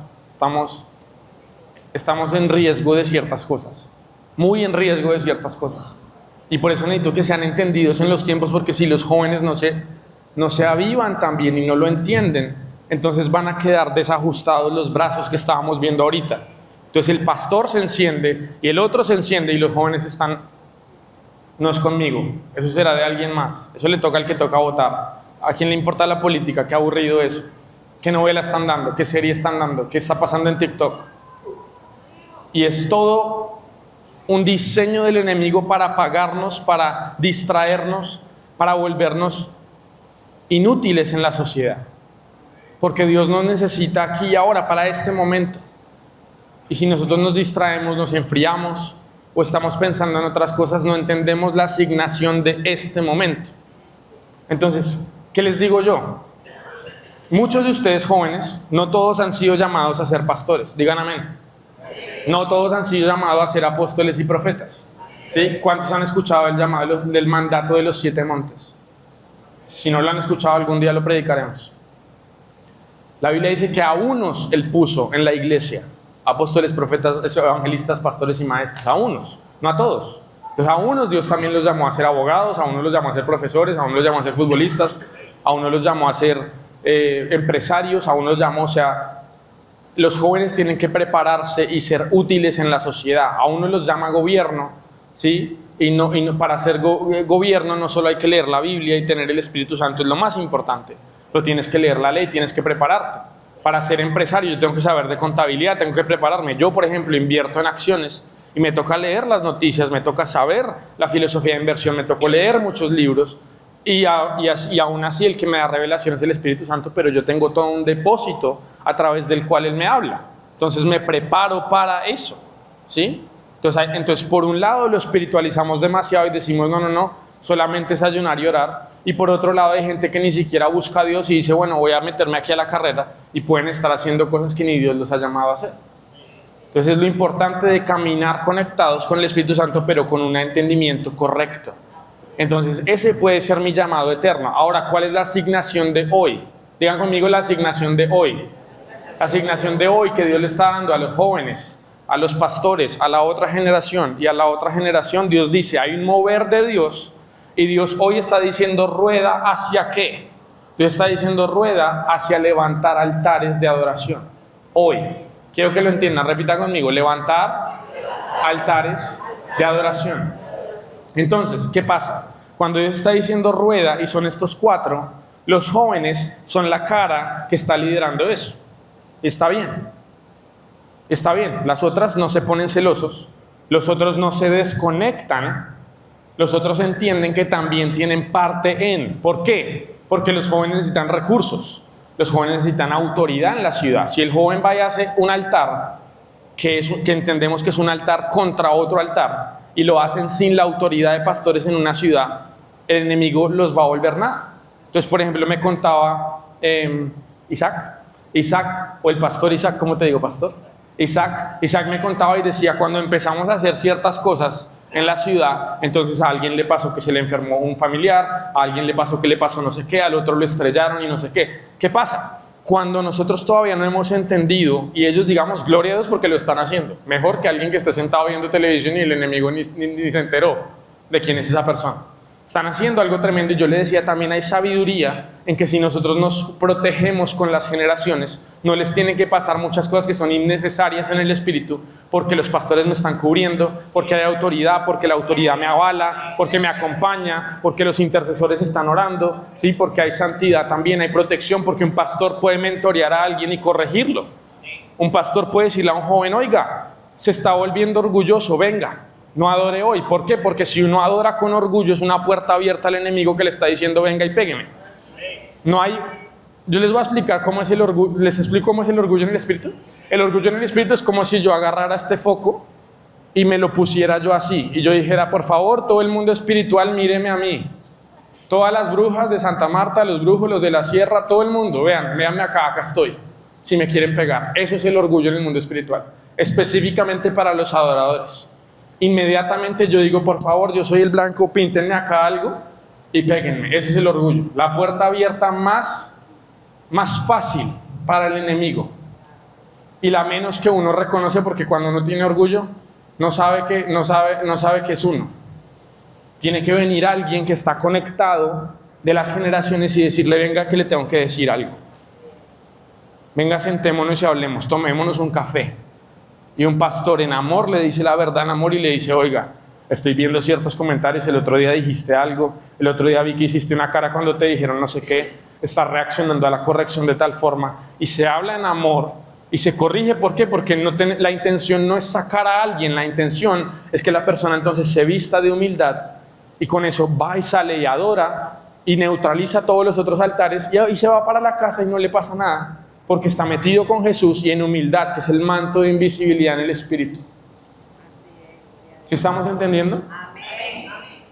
en riesgo de ciertas cosas, muy en riesgo de ciertas cosas, y por eso necesito que sean entendidos en los tiempos, porque si los jóvenes no se avivan también y no lo entienden, entonces van a quedar desajustados los brazos que estábamos viendo ahorita. Entonces el pastor se enciende y el otro se enciende y los jóvenes están... No es conmigo, eso será de alguien más, eso le toca al que toca votar. ¿A quién le importa la política? Qué aburrido eso. ¿Qué novela están dando? ¿Qué serie están dando? ¿Qué está pasando en TikTok? Y es todo un diseño del enemigo para apagarnos, para distraernos, para volvernos inútiles en la sociedad. Porque Dios nos necesita aquí y ahora, para este momento. Y si nosotros nos distraemos, nos enfriamos, o estamos pensando en otras cosas, no entendemos la asignación de este momento. Entonces, ¿qué les digo yo? Muchos de ustedes jóvenes, no todos han sido llamados a ser pastores, digan amén. No todos han sido llamados a ser apóstoles y profetas. ¿Sí? ¿Cuántos han escuchado el llamado del mandato de los 7 montes? Si no lo han escuchado, algún día lo predicaremos. La Biblia dice que a unos Él puso en la iglesia apóstoles, profetas, evangelistas, pastores y maestros, a unos, no a todos. Entonces a unos Dios también los llamó a ser abogados, a unos los llamó a ser profesores, a unos los llamó a ser futbolistas, a unos los llamó a ser empresarios, a unos los llamó, o sea, los jóvenes tienen que prepararse y ser útiles en la sociedad. A unos los llama gobierno, ¿sí? Y no, para ser gobierno no solo hay que leer la Biblia y tener el Espíritu Santo, es lo más importante, pero tienes que leer la ley, tienes que prepararte Para ser empresario yo tengo que saber de contabilidad, tengo que prepararme. Yo, por ejemplo, invierto en acciones y me toca leer las noticias, me toca saber la filosofía de inversión, me tocó leer muchos libros y aún así el que me da revelación es el Espíritu Santo, pero yo tengo todo un depósito a través del cual Él me habla. Entonces me preparo para eso, ¿sí? Entonces por un lado lo espiritualizamos demasiado y decimos no, solamente es ayunar y orar. Y por otro lado hay gente que ni siquiera busca a Dios y dice, bueno, voy a meterme aquí a la carrera, y pueden estar haciendo cosas que ni Dios los ha llamado a hacer. Entonces es lo importante de caminar conectados con el Espíritu Santo, pero con un entendimiento correcto. Entonces ese puede ser mi llamado eterno. Ahora, ¿cuál es la asignación de hoy? Digan conmigo la asignación de hoy. La asignación de hoy que Dios le está dando a los jóvenes, a los pastores, a la otra generación y a la otra generación. Dios dice, hay un mover de Dios. Y Dios hoy está diciendo, rueda hacia qué. Dios está diciendo, rueda hacia levantar altares de adoración. Hoy, quiero que lo entiendan, repita conmigo, levantar altares de adoración. Entonces, ¿qué pasa? Cuando Dios está diciendo rueda y son estos 4, los jóvenes son la cara que está liderando eso. Y está bien. Está bien. Las otras no se ponen celosos, los otros no se desconectan. Los otros entienden que también tienen parte en. ¿Por qué? Porque los jóvenes necesitan recursos. Los jóvenes necesitan autoridad en la ciudad. Si el joven va y hace un altar, que entendemos que es un altar contra otro altar, y lo hacen sin la autoridad de pastores en una ciudad, el enemigo los va a volver nada. Entonces, por ejemplo, me contaba Isaac, o el pastor Isaac, ¿cómo te digo, pastor? Isaac me contaba y decía, cuando empezamos a hacer ciertas cosas en la ciudad, entonces a alguien le pasó que se le enfermó un familiar, a alguien le pasó que le pasó no sé qué, al otro lo estrellaron y no sé qué. ¿Qué pasa? Cuando nosotros todavía no hemos entendido, y ellos digamos, gloria a Dios porque lo están haciendo, mejor que alguien que esté sentado viendo televisión y el enemigo ni se enteró de quién es esa persona. Están haciendo algo tremendo, y yo le decía, también hay sabiduría en que si nosotros nos protegemos con las generaciones, no les tienen que pasar muchas cosas que son innecesarias en el espíritu, porque los pastores me están cubriendo, porque hay autoridad, porque la autoridad me avala, porque me acompaña, porque los intercesores están orando, ¿sí? Porque hay santidad también, hay protección, porque un pastor puede mentorear a alguien y corregirlo. Un pastor puede decirle a un joven, oiga, se está volviendo orgulloso, venga, no adore hoy. ¿Por qué? Porque si uno adora con orgullo es una puerta abierta al enemigo que le está diciendo venga y pégueme. Yo les voy a explicar cómo es el orgullo. ¿Les explico cómo es el orgullo en el espíritu? El orgullo en el espíritu es como si yo agarrara este foco y me lo pusiera yo así, y yo dijera, por favor, todo el mundo espiritual, míreme a mí. Todas las brujas de Santa Marta, los brujos, los de la sierra, todo el mundo, véanme acá estoy, si me quieren pegar. Eso es el orgullo en el mundo espiritual, específicamente para los adoradores. Inmediatamente yo digo, por favor, yo soy el blanco, píntenme acá algo y péguenme. Ese es el orgullo, la puerta abierta más fácil para el enemigo, y la menos que uno reconoce, porque cuando uno tiene orgullo no sabe que es uno. Tiene que venir alguien que está conectado de las generaciones y decirle, venga que le tengo que decir algo. Venga, sentémonos y hablemos, tomémonos un café. Y un pastor en amor le dice la verdad en amor y le dice, oiga, estoy viendo ciertos comentarios, el otro día dijiste algo, el otro día vi que hiciste una cara cuando te dijeron no sé qué, estás reaccionando a la corrección de tal forma, y se habla en amor y se corrige. ¿Por qué? Porque la intención no es sacar a alguien, la intención es que la persona entonces se vista de humildad, y con eso va y sale y adora y neutraliza todos los otros altares y se va para la casa y no le pasa nada, porque está metido con Jesús y en humildad, que es el manto de invisibilidad en el Espíritu. ¿Sí estamos entendiendo?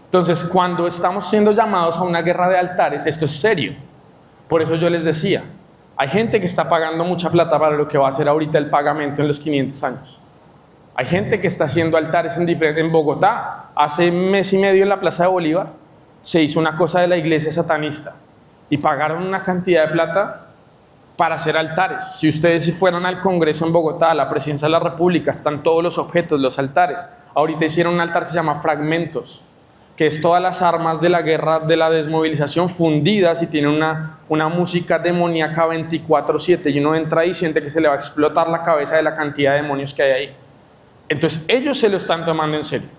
Entonces, cuando estamos siendo llamados a una guerra de altares, esto es serio. Por eso yo les decía, hay gente que está pagando mucha plata para lo que va a hacer ahorita el pagamento en los 500 años. Hay gente que está haciendo altares en Bogotá. Hace un mes y medio en la Plaza de Bolívar se hizo una cosa de la iglesia satanista y pagaron una cantidad de plata para hacer altares. Si ustedes fueran al Congreso en Bogotá, a la Presidencia de la República, están todos los objetos, los altares. Ahorita hicieron un altar que se llama Fragmentos, que es todas las armas de la guerra, de la desmovilización fundidas, y tiene una música demoníaca 24/7, y uno entra ahí y siente que se le va a explotar la cabeza de la cantidad de demonios que hay ahí. Entonces ellos se lo están tomando en serio.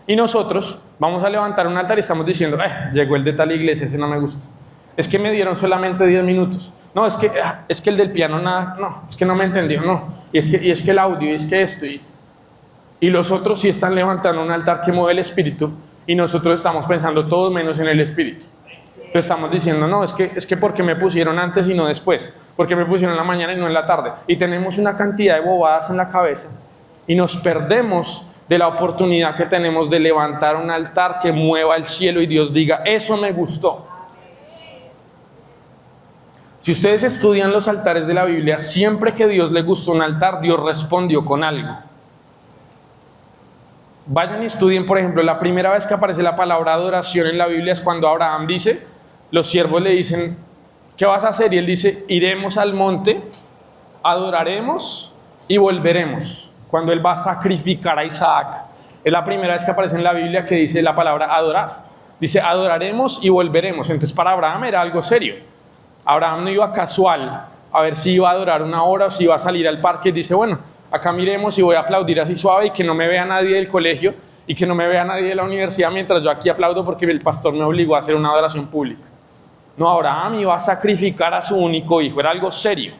Y nosotros vamos a levantar un altar y estamos diciendo, llegó el de tal iglesia, ese no me gusta. Es que me dieron solamente 10 minutos. No, es que el del piano nada, no, es que no me entendió, no. Y es que el audio, y es que esto. Y los otros sí están levantando un altar que mueve el espíritu y nosotros estamos pensando todo menos en el espíritu. Entonces estamos diciendo, no, es que porque me pusieron antes y no después, porque me pusieron en la mañana y no en la tarde. Y tenemos una cantidad de bobadas en la cabeza y nos perdemos de la oportunidad que tenemos de levantar un altar que mueva el cielo y Dios diga, eso me gustó. Si ustedes estudian los altares de la Biblia, siempre que Dios le gustó un altar, Dios respondió con algo. Vayan y estudien, por ejemplo, la primera vez que aparece la palabra adoración en la Biblia es cuando Abraham dice, los siervos le dicen, ¿qué vas a hacer? Y él dice, iremos al monte, adoraremos y volveremos. Cuando él va a sacrificar a Isaac. Es la primera vez que aparece en la Biblia que dice la palabra adorar. Dice, adoraremos y volveremos. Entonces para Abraham era algo serio. Abraham no iba casual a ver si iba a adorar una hora o si iba a salir al parque. Y dice, bueno, acá miremos y voy a aplaudir así suave y que no me vea nadie del colegio y que no me vea nadie de la universidad mientras yo aquí aplaudo porque el pastor me obligó a hacer una adoración pública. No, Abraham iba a sacrificar a su único hijo, era algo serio.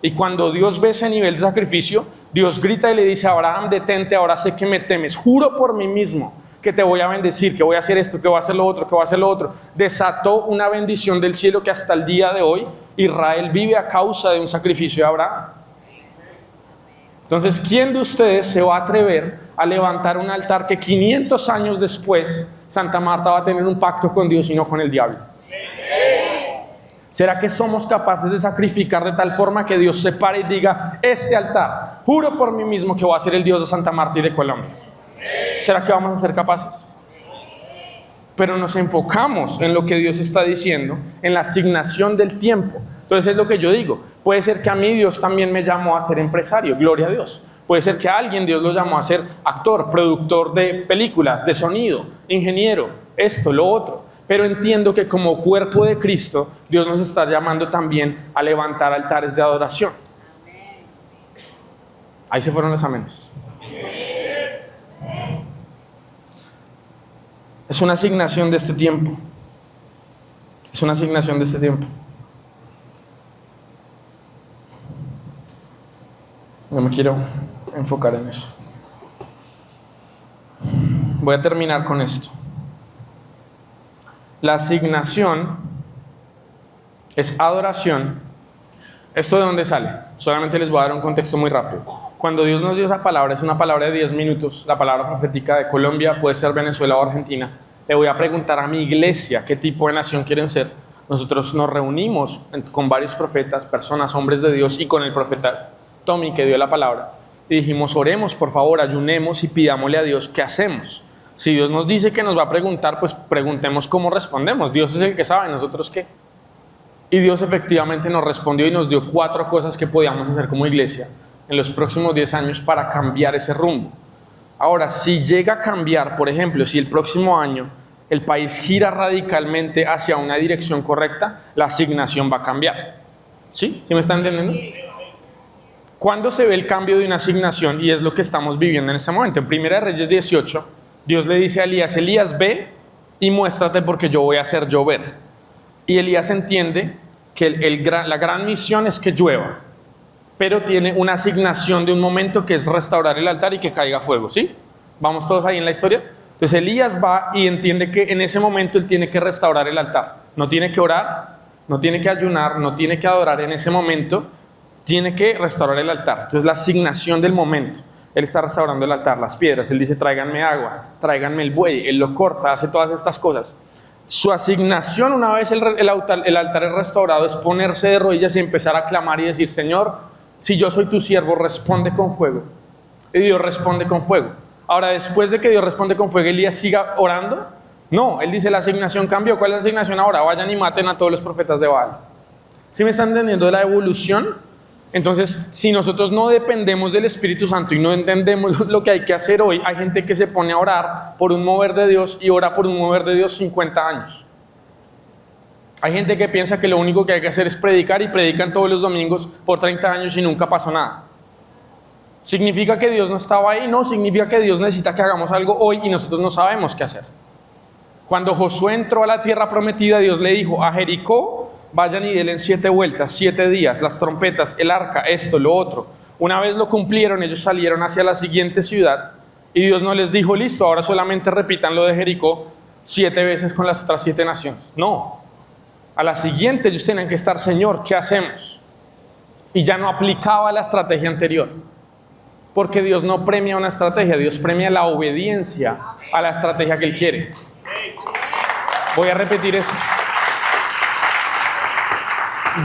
Y cuando Dios ve ese nivel de sacrificio, Dios grita y le dice a Abraham, detente, ahora sé que me temes, juro por mí mismo que te voy a bendecir, que voy a hacer esto, que voy a hacer lo otro, que voy a hacer lo otro. Desató una bendición del cielo que hasta el día de hoy Israel vive a causa de un sacrificio de Abraham. Entonces, ¿quién de ustedes se va a atrever a levantar un altar que 500 años después Santa Marta va a tener un pacto con Dios y no con el diablo? ¿Será que somos capaces de sacrificar de tal forma que Dios se pare y diga, este altar, juro por mí mismo que voy a ser el Dios de Santa Marta y de Colombia? ¿Será que vamos a ser capaces? Pero nos enfocamos en lo que Dios está diciendo, en la asignación del tiempo. Entonces es lo que yo digo, puede ser que a mí Dios también me llamó a ser empresario, gloria a Dios. Puede ser que a alguien Dios lo llamó a ser actor, productor de películas, de sonido, ingeniero, esto, lo otro. Pero entiendo que como cuerpo de Cristo, Dios nos está llamando también a levantar altares de adoración. Ahí se fueron los amenes. Es una asignación de este tiempo. Es una asignación de este tiempo. No me quiero enfocar en eso. Voy a terminar con esto. La asignación es adoración. ¿Esto de dónde sale? Solamente les voy a dar un contexto muy rápido. Cuando Dios nos dio esa palabra, es una palabra de 10 minutos, la palabra profética de Colombia, puede ser Venezuela o Argentina. Le voy a preguntar a mi iglesia qué tipo de nación quieren ser. Nosotros nos reunimos con varios profetas, personas, hombres de Dios, y con el profeta Tommy que dio la palabra. Y dijimos, oremos, por favor, ayunemos y pidámosle a Dios qué hacemos. Si Dios nos dice que nos va a preguntar, pues preguntemos cómo respondemos. Dios es el que sabe, ¿nosotros qué? Y Dios efectivamente nos respondió y nos dio 4 cosas que podíamos hacer como iglesia en los próximos 10 años para cambiar ese rumbo. Ahora, si llega a cambiar, por ejemplo, si el próximo año el país gira radicalmente hacia una dirección correcta, la asignación va a cambiar. ¿Sí? ¿Sí me están entendiendo? ¿Cuándo se ve el cambio de una asignación? Y es lo que estamos viviendo en este momento. En 1 Reyes 18, Dios le dice a Elías, Elías, ve y muéstrate porque yo voy a hacer llover. Y Elías entiende que la gran misión es que llueva, pero tiene una asignación de un momento que es restaurar el altar y que caiga fuego, ¿sí? ¿Vamos todos ahí en la historia? Entonces Elías va y entiende que en ese momento él tiene que restaurar el altar. No tiene que orar, no tiene que ayunar, no tiene que adorar en ese momento, tiene que restaurar el altar. Entonces la asignación del momento. Él está restaurando el altar, las piedras, él dice tráiganme agua, tráiganme el buey, él lo corta, hace todas estas cosas. Su asignación una vez el altar es restaurado es ponerse de rodillas y empezar a clamar y decir, Señor, si yo soy tu siervo, responde con fuego. Y Dios responde con fuego. Ahora, después de que Dios responde con fuego, ¿Elías siga orando? No, él dice la asignación cambió. ¿Cuál es la asignación ahora? Vayan y maten a todos los profetas de Baal. ¿Sí me están entendiendo de la evolución? Entonces, si nosotros no dependemos del Espíritu Santo y no entendemos lo que hay que hacer hoy, hay gente que se pone a orar por un mover de Dios y ora por un mover de Dios 50 años. Hay gente que piensa que lo único que hay que hacer es predicar y predican todos los domingos por 30 años y nunca pasó nada. ¿Significa que Dios no estaba ahí? No, significa que Dios necesita que hagamos algo hoy y nosotros no sabemos qué hacer. Cuando Josué entró a la tierra prometida, Dios le dijo: a Jericó vayan y denle 7 vueltas, 7 días, las trompetas, el arca, esto, lo otro. Una vez lo cumplieron, ellos salieron hacia la siguiente ciudad y Dios no les dijo: listo, ahora solamente repitan lo de Jericó 7 veces con las otras 7 naciones. No, a la siguiente ellos tenían que estar: Señor, ¿qué hacemos? Y ya no aplicaba la estrategia anterior, porque Dios no premia una estrategia, Dios premia la obediencia a la estrategia que Él quiere. Voy a repetir eso.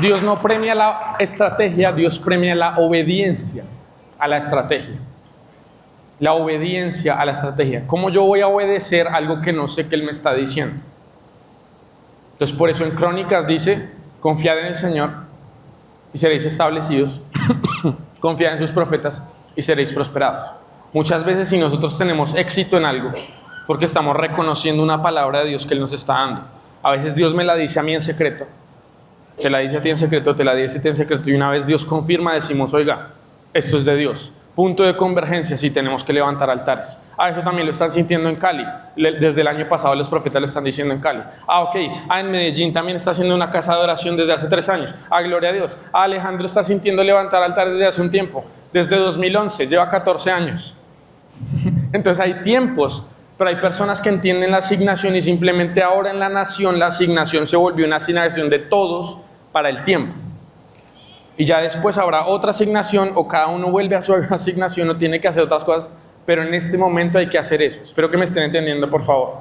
Dios no premia la estrategia, Dios premia la obediencia a la estrategia. La obediencia a la estrategia. ¿Cómo yo voy a obedecer algo que no sé que Él me está diciendo? Entonces, por eso en Crónicas dice: confiad en el Señor y seréis establecidos, confiad en sus profetas y seréis prosperados. Muchas veces, si nosotros tenemos éxito en algo, porque estamos reconociendo una palabra de Dios que Él nos está dando. A veces Dios me la dice a mí en secreto, te la dice a ti en secreto, te la dice a ti en secreto, y una vez Dios confirma, decimos: oiga, esto es de Dios. Punto de convergencia, sí, tenemos que levantar altares. Eso también lo están sintiendo en Cali. Desde el año pasado los profetas lo están diciendo en Cali. Ok. En Medellín también está haciendo una casa de oración desde hace 3 años. Gloria a Dios. Alejandro está sintiendo levantar altares desde hace un tiempo. Desde 2011, lleva 14 años. Entonces hay tiempos, pero hay personas que entienden la asignación y simplemente ahora en la nación la asignación se volvió una asignación de todos para el tiempo. Y ya después habrá otra asignación, o cada uno vuelve a su asignación, o tiene que hacer otras cosas, pero en este momento hay que hacer eso. Espero que me estén entendiendo, por favor.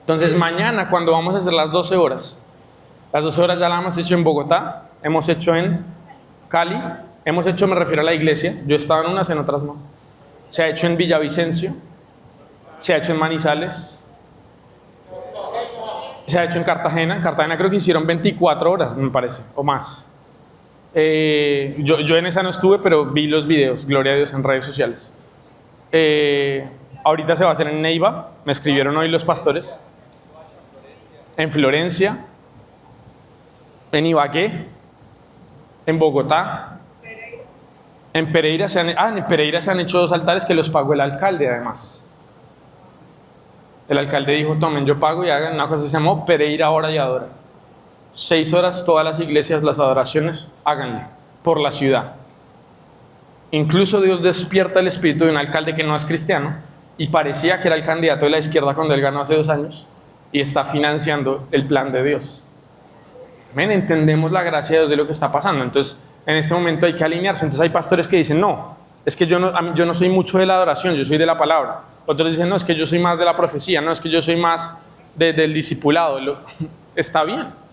Entonces mañana, cuando vamos a hacer las 12 horas, las 12 horas ya las hemos hecho en Bogotá, hemos hecho en Cali, hemos hecho, me refiero a la iglesia, yo he estado en unas, en otras no. Se ha hecho en Villavicencio, se ha hecho en Manizales, se ha hecho en Cartagena. En Cartagena creo que hicieron 24 horas, me parece, o más. Yo en esa no estuve, pero vi los videos, gloria a Dios, en redes sociales. Ahorita se va a hacer en Neiva, me escribieron hoy los pastores. En Florencia, en Ibagué, en Bogotá, en Pereira se han hecho 2 altares que los pagó el alcalde, además. El alcalde dijo: tomen, yo pago y hagan una cosa que se llamó Pereira Ora y Adora. 6 horas, todas las iglesias, las adoraciones, háganle, por la ciudad. Incluso Dios despierta el espíritu de un alcalde que no es cristiano, y parecía que era el candidato de la izquierda cuando él ganó hace 2 años, y está financiando el plan de Dios. Amén, entendemos la gracia de Dios de lo que está pasando. Entonces, en este momento hay que alinearse. Entonces hay pastores que dicen: no, es que yo no soy mucho de la adoración, yo soy de la palabra. Otros dicen: no, es que yo soy más de la profecía, no, es que yo soy más del discipulado. Está bien.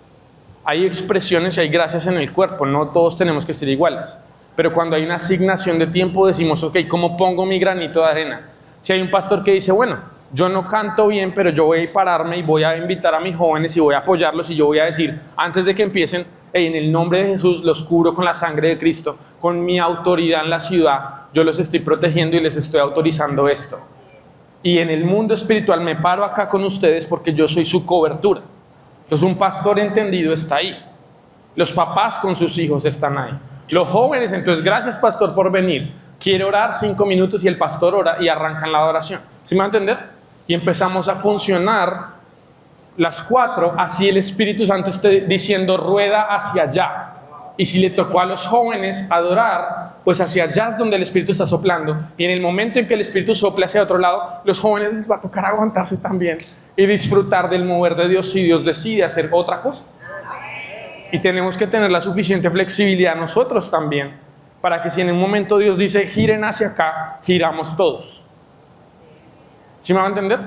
Hay expresiones y hay gracias en el cuerpo, no todos tenemos que ser iguales. Pero cuando hay una asignación de tiempo decimos: ok, ¿cómo pongo mi granito de arena? Si hay un pastor que dice: bueno, yo no canto bien, pero yo voy a pararme y voy a invitar a mis jóvenes y voy a apoyarlos y yo voy a decir, antes de que empiecen: hey, en el nombre de Jesús los cubro con la sangre de Cristo, con mi autoridad en la ciudad, yo los estoy protegiendo y les estoy autorizando esto. Y en el mundo espiritual me paro acá con ustedes porque yo soy su cobertura. Entonces un pastor entendido está ahí. Los papás con sus hijos están ahí. Los jóvenes, entonces, gracias pastor por venir. Quiere orar 5 minutos y el pastor ora y arrancan la adoración. ¿Sí me va a entender? Y empezamos a funcionar las 4, así el Espíritu Santo esté diciendo: rueda hacia allá. Y si le tocó a los jóvenes adorar, pues hacia allá es donde el Espíritu está soplando. Y en el momento en que el Espíritu sople hacia otro lado, los jóvenes les va a tocar aguantarse también y disfrutar del mover de Dios si Dios decide hacer otra cosa. Y tenemos que tener la suficiente flexibilidad nosotros también, para que si en un momento Dios dice: giren hacia acá, giramos todos. ¿Sí me va a entender?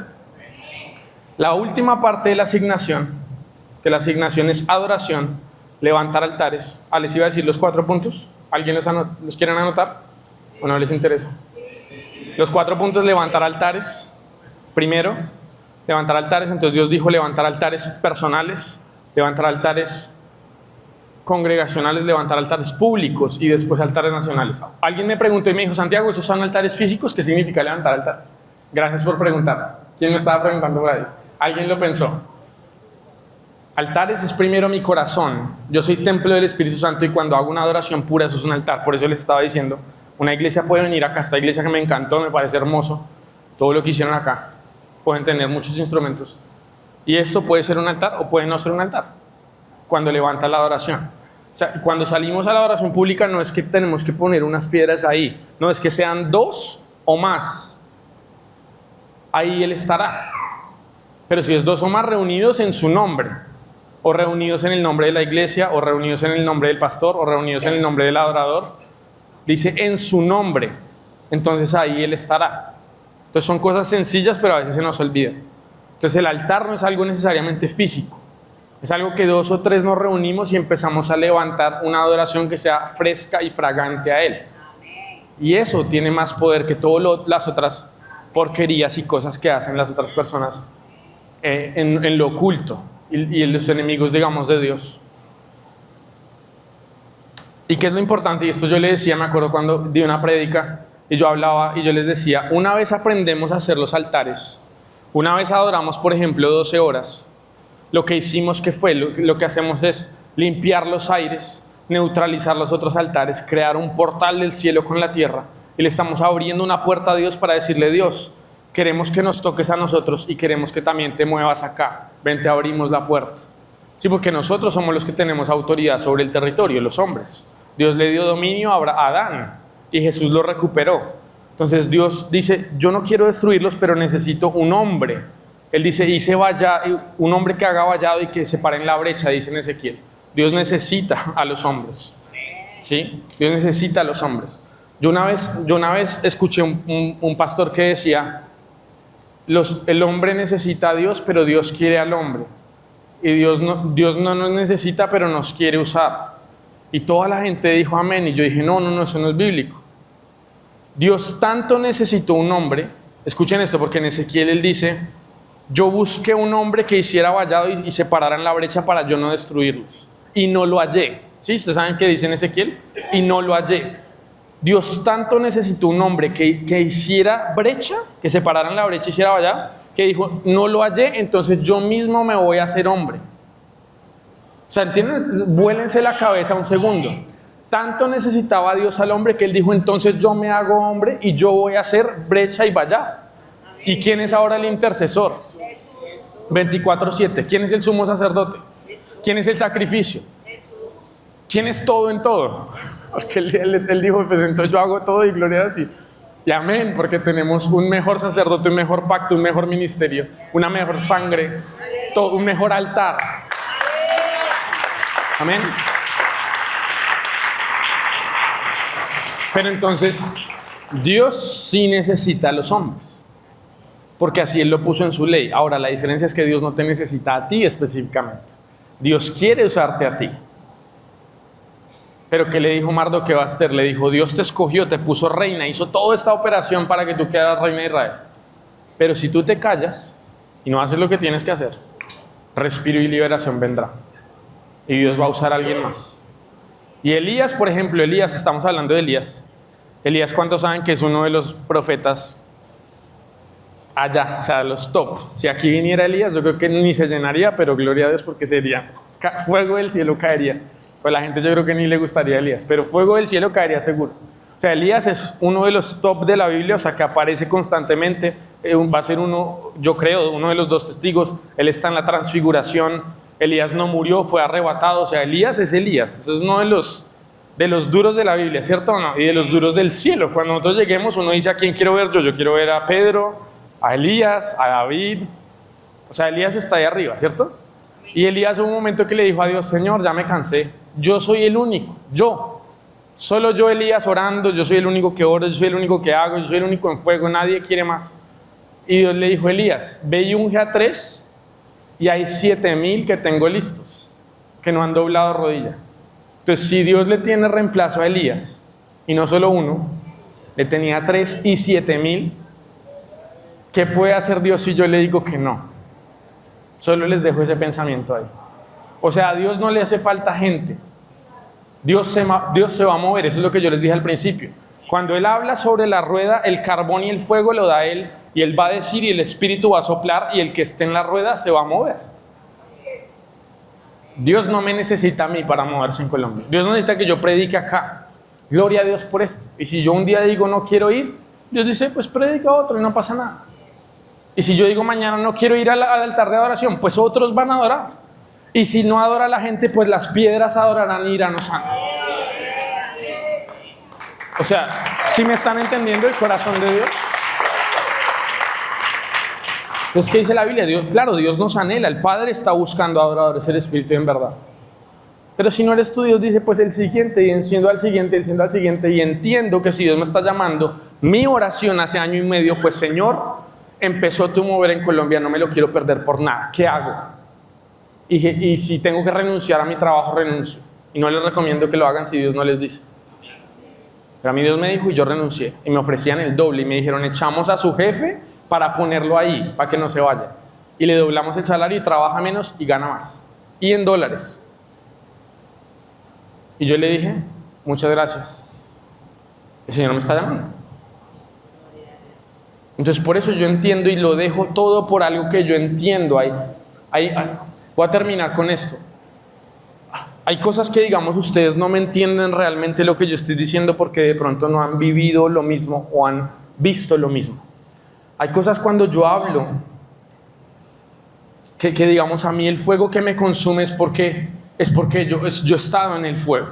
La última parte de la asignación, que la asignación es adoración, levantar altares. Les iba a decir los 4 puntos. ¿Alguien los quieren anotar? ¿O no les interesa? Los 4 puntos: levantar altares. Primero, levantar altares. Entonces Dios dijo: levantar altares personales, levantar altares congregacionales, levantar altares públicos y después altares nacionales. Alguien me preguntó y me dijo: Santiago, ¿esos son altares físicos? ¿Qué significa levantar altares? Gracias por preguntar. ¿Quién me estaba preguntando por ahí? ¿Alguien lo pensó? Altares es primero mi corazón. Yo soy templo del Espíritu Santo y cuando hago una adoración pura, eso es un altar. Por eso les estaba diciendo, una iglesia puede venir acá, esta iglesia que me encantó, me parece hermoso, todo lo que hicieron acá. Pueden tener muchos instrumentos. Y esto puede ser un altar o puede no ser un altar, cuando levanta la adoración. O sea, cuando salimos a la adoración pública no es que tenemos que poner unas piedras ahí, no es que sean 2 o más. Ahí Él estará. Pero si es 2 o más reunidos en su nombre, o reunidos en el nombre de la iglesia, o reunidos en el nombre del pastor, o reunidos en el nombre del adorador, dice en su nombre, entonces ahí Él estará. Entonces son cosas sencillas, pero a veces se nos olvida. Entonces el altar no es algo necesariamente físico, es algo que 2 o 3 nos reunimos y empezamos a levantar una adoración que sea fresca y fragante a Él. Y eso tiene más poder que todas las otras porquerías y cosas que hacen las otras personas en lo oculto y en los enemigos, digamos, de Dios. ¿Y qué es lo importante? Y esto yo le decía, me acuerdo cuando di una prédica y yo hablaba y yo les decía, una vez aprendemos a hacer los altares, una vez adoramos, por ejemplo, 12 horas, lo que hicimos, que fue, lo que hacemos es limpiar los aires, neutralizar los otros altares, crear un portal del cielo con la tierra, y le estamos abriendo una puerta a Dios para decirle: Dios, queremos que nos toques a nosotros y queremos que también te muevas acá, ven, te abrimos la puerta. Sí, porque nosotros somos los que tenemos autoridad sobre el territorio, los hombres. Dios le dio dominio a Adán y Jesús lo recuperó. Entonces Dios dice: yo no quiero destruirlos, pero necesito un hombre. Él dice: hice un hombre que haga vallado y que se pare en la brecha, dice en Ezequiel. Dios necesita a los hombres. ¿Sí? Dios necesita a los hombres. Yo una vez escuché un pastor que decía: el hombre necesita a Dios, pero Dios quiere al hombre. Y Dios no nos necesita, pero nos quiere usar. Y toda la gente dijo amén. Y yo dije: no, eso no es bíblico. Dios tanto necesitó un hombre. Escuchen esto, porque en Ezequiel Él dice: yo busqué un hombre que hiciera vallado y se parara en la brecha para yo no destruirlos. Y no lo hallé. ¿Sí? ¿Ustedes saben qué dice en Ezequiel? Y no lo hallé. Dios tanto necesitó un hombre que hiciera brecha, que se parara en la brecha y hiciera vallado, que dijo: no lo hallé, entonces yo mismo me voy a hacer hombre. O sea, ¿entienden? Vuélense la cabeza un segundo. Tanto necesitaba Dios al hombre que Él dijo: entonces yo me hago hombre y yo voy a hacer brecha y vallado. ¿Y quién es ahora el intercesor? 24/7. ¿Quién es el sumo sacerdote? ¿Quién es el sacrificio? ¿Quién es todo en todo? Porque él dijo: pues entonces yo hago todo y gloria a Dios. Y amén, porque tenemos un mejor sacerdote, un mejor pacto, un mejor ministerio, una mejor sangre, un mejor altar. Amén. Pero entonces, Dios sí necesita a los hombres, porque así Él lo puso en su ley. Ahora, la diferencia es que Dios no te necesita a ti específicamente. Dios quiere usarte a ti. Pero ¿qué le dijo Mardoqueo a Esther? Le dijo: Dios te escogió, te puso reina, hizo toda esta operación para que tú quedaras reina de Israel. Pero si tú te callas y no haces lo que tienes que hacer, respiro y liberación vendrá. Y Dios va a usar a alguien más. Y Elías, por ejemplo, estamos hablando de Elías. Elías, ¿cuántos saben que es uno de los profetas allá? O sea, los top. Si aquí viniera Elías, yo creo que ni se llenaría, pero gloria a Dios, porque sería fuego del cielo caería. Pues la gente yo creo que ni le gustaría a Elías, pero fuego del cielo caería seguro. O sea, Elías es uno de los top de la Biblia, o sea, que aparece constantemente. Va a ser uno, yo creo, uno de los 2 testigos. Él está en la transfiguración. Elías no murió, fue arrebatado. O sea, Elías es Elías. Eso es uno de los duros de la Biblia, ¿cierto o no? Y de los duros del cielo. Cuando nosotros lleguemos, uno dice: ¿a quién quiero ver yo? Yo quiero ver a Pedro, a Elías, a David. O sea, Elías está ahí arriba, ¿cierto? Y Elías hubo un momento que le dijo a Dios: Señor, ya me cansé. Yo soy el único, solo yo, Elías, orando. Yo soy el único que oro, yo soy el único que hago, yo soy el único en fuego, nadie quiere más. Y Dios le dijo: Elías, ve y unge a 3, y hay 7,000 que tengo listos, que no han doblado rodilla. Entonces, si Dios le tiene reemplazo a Elías, y no solo uno, le tenía 3 y 7,000, ¿qué puede hacer Dios si yo le digo que no? Solo les dejo ese pensamiento ahí. O sea, a Dios no le hace falta gente. Dios se va a mover, eso es lo que yo les dije al principio. Cuando Él habla sobre la rueda, el carbón y el fuego lo da Él, y Él va a decir, y el Espíritu va a soplar, y el que esté en la rueda se va a mover. Dios no me necesita a mí para moverse en Colombia. Dios no necesita que yo predique acá. Gloria a Dios por esto. Y si yo un día digo no quiero ir, Dios dice: pues predica otro y no pasa nada. Y si yo digo mañana no quiero ir al altar de adoración, pues otros van a adorar. Y si no adora la gente, pues las piedras adorarán y irán a santos. O sea, ¿sí me están entendiendo el corazón de Dios? Entonces, ¿qué dice la Biblia? Dios, claro, Dios nos anhela, el Padre está buscando adoradores, el Espíritu en verdad. Pero si no eres tú, Dios dice, pues el siguiente, y enciendo al siguiente, y entiendo que si Dios me está llamando, mi oración hace 1 año y medio fue, Señor, empezó tu mover en Colombia, no me lo quiero perder por nada, ¿qué hago? Y si tengo que renunciar a mi trabajo, renuncio. Y no les recomiendo que lo hagan si Dios no les dice. Pero a mí Dios me dijo y yo renuncié. Y me ofrecían el doble y me dijeron, echamos a su jefe para ponerlo ahí, para que no se vaya. Y le doblamos el salario y trabaja menos y gana más. Y en dólares. Y yo le dije, muchas gracias. El Señor me está llamando. Entonces por eso yo entiendo y lo dejo todo por algo que yo entiendo. Voy a terminar con esto. Hay cosas que, digamos, ustedes no me entienden realmente lo que yo estoy diciendo porque de pronto no han vivido lo mismo o han visto lo mismo. Hay cosas cuando yo hablo que digamos, a mí el fuego que me consume es porque yo he estado en el fuego.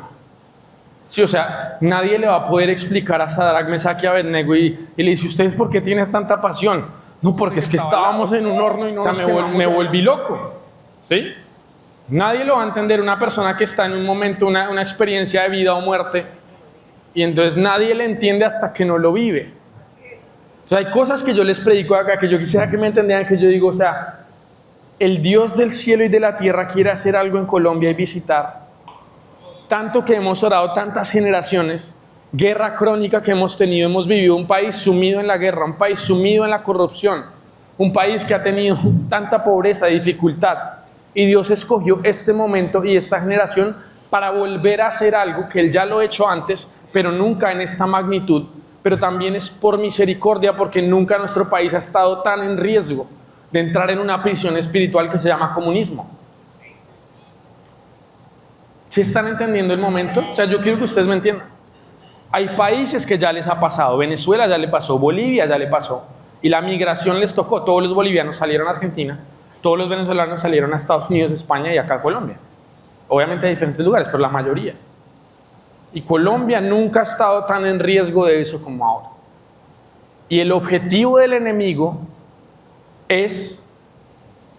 Sí, o sea, nadie le va a poder explicar a Sadrach, Mesach y Abednego y le dice, ¿ustedes por qué tienen tanta pasión? No, porque es que estábamos en un horno y no me volví loco. ¿Sí? Nadie lo va a entender, una persona que está en un momento, una experiencia de vida o muerte, y entonces nadie le entiende hasta que no lo vive. O sea, hay cosas que yo les predico acá, que yo quisiera que me entendieran, que yo digo, o sea, el Dios del cielo y de la tierra quiere hacer algo en Colombia y visitar. Tanto que hemos orado tantas generaciones, guerra crónica que hemos tenido, hemos vivido un país sumido en la guerra, un país sumido en la corrupción, un país que ha tenido tanta pobreza y dificultad. Y Dios escogió este momento y esta generación para volver a hacer algo que Él ya lo ha hecho antes, pero nunca en esta magnitud. Pero también es por misericordia, porque nunca nuestro país ha estado tan en riesgo de entrar en una prisión espiritual que se llama comunismo. ¿Sí están entendiendo el momento? O sea, yo quiero que ustedes me entiendan. Hay países que ya les ha pasado. Venezuela ya le pasó, Bolivia ya le pasó. Y la migración les tocó. Todos los bolivianos salieron a Argentina. Todos los venezolanos salieron a Estados Unidos, España y acá a Colombia. Obviamente a diferentes lugares, pero la mayoría. Y Colombia nunca ha estado tan en riesgo de eso como ahora. Y el objetivo del enemigo es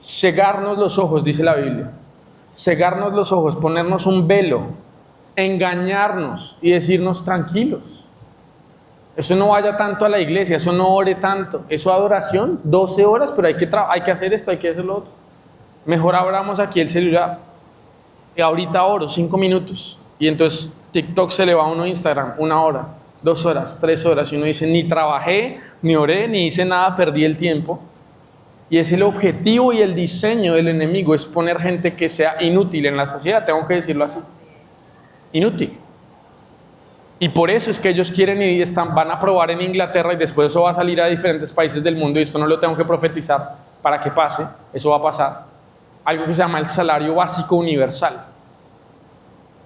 cegarnos los ojos, dice la Biblia. Cegarnos los ojos, ponernos un velo, engañarnos y decirnos tranquilos. Eso no vaya tanto a la iglesia, eso no ore tanto. Eso adoración, 12 horas, pero hay que hacer esto, hay que hacer lo otro. Mejor abramos aquí el celular. Y ahorita oro 5 minutos. Y entonces TikTok se le va a uno a Instagram, 1 hora, 2 horas, 3 horas. Y uno dice, ni trabajé, ni oré, ni hice nada, perdí el tiempo. Y es el objetivo y el diseño del enemigo, es poner gente que sea inútil en la sociedad, tengo que decirlo así. Inútil. Y por eso es que ellos quieren y van a probar en Inglaterra y después eso va a salir a diferentes países del mundo y esto no lo tengo que profetizar para que pase, eso va a pasar. Algo que se llama el salario básico universal,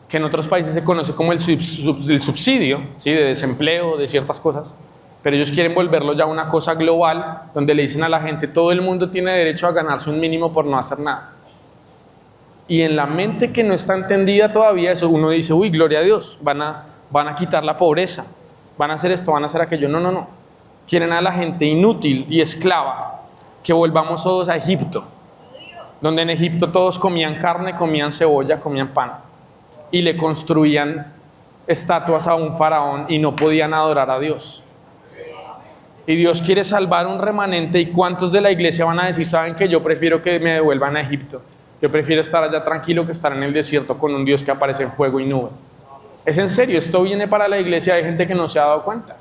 que en otros países se conoce como el subsidio, ¿sí? De desempleo, de ciertas cosas. Pero ellos quieren volverlo ya una cosa global, donde le dicen a la gente, todo el mundo tiene derecho a ganarse un mínimo por no hacer nada. Y en la mente que no está entendida todavía eso, uno dice, uy, gloria a Dios, van a quitar la pobreza, van a hacer esto, van a hacer aquello. No. Quieren a la gente inútil y esclava, que volvamos todos a Egipto, donde en Egipto todos comían carne, comían cebolla, comían pan, y le construían estatuas a un faraón y no podían adorar a Dios. Y Dios quiere salvar un remanente. ¿Y cuántos de la iglesia van a decir, saben que yo prefiero que me devuelvan a Egipto? Yo prefiero estar allá tranquilo que estar en el desierto con un Dios que aparece en fuego y nube. Es en serio, esto viene para la iglesia, hay gente que no se ha dado cuenta.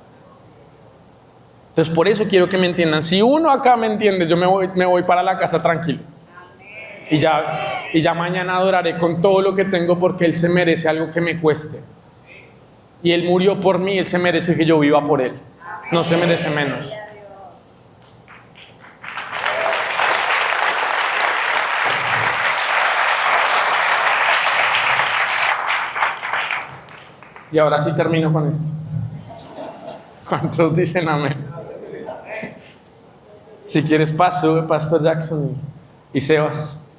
Entonces por eso quiero que me entiendan. Si uno acá me entiende, yo me voy para la casa tranquilo. Y ya mañana adoraré con todo lo que tengo porque Él se merece algo que me cueste. Y Él murió por mí, Él se merece que yo viva por Él. No se merece menos. Y ahora sí termino con esto. ¿Cuántos dicen amén? Si quieres, sube Pastor Jackson y Sebas.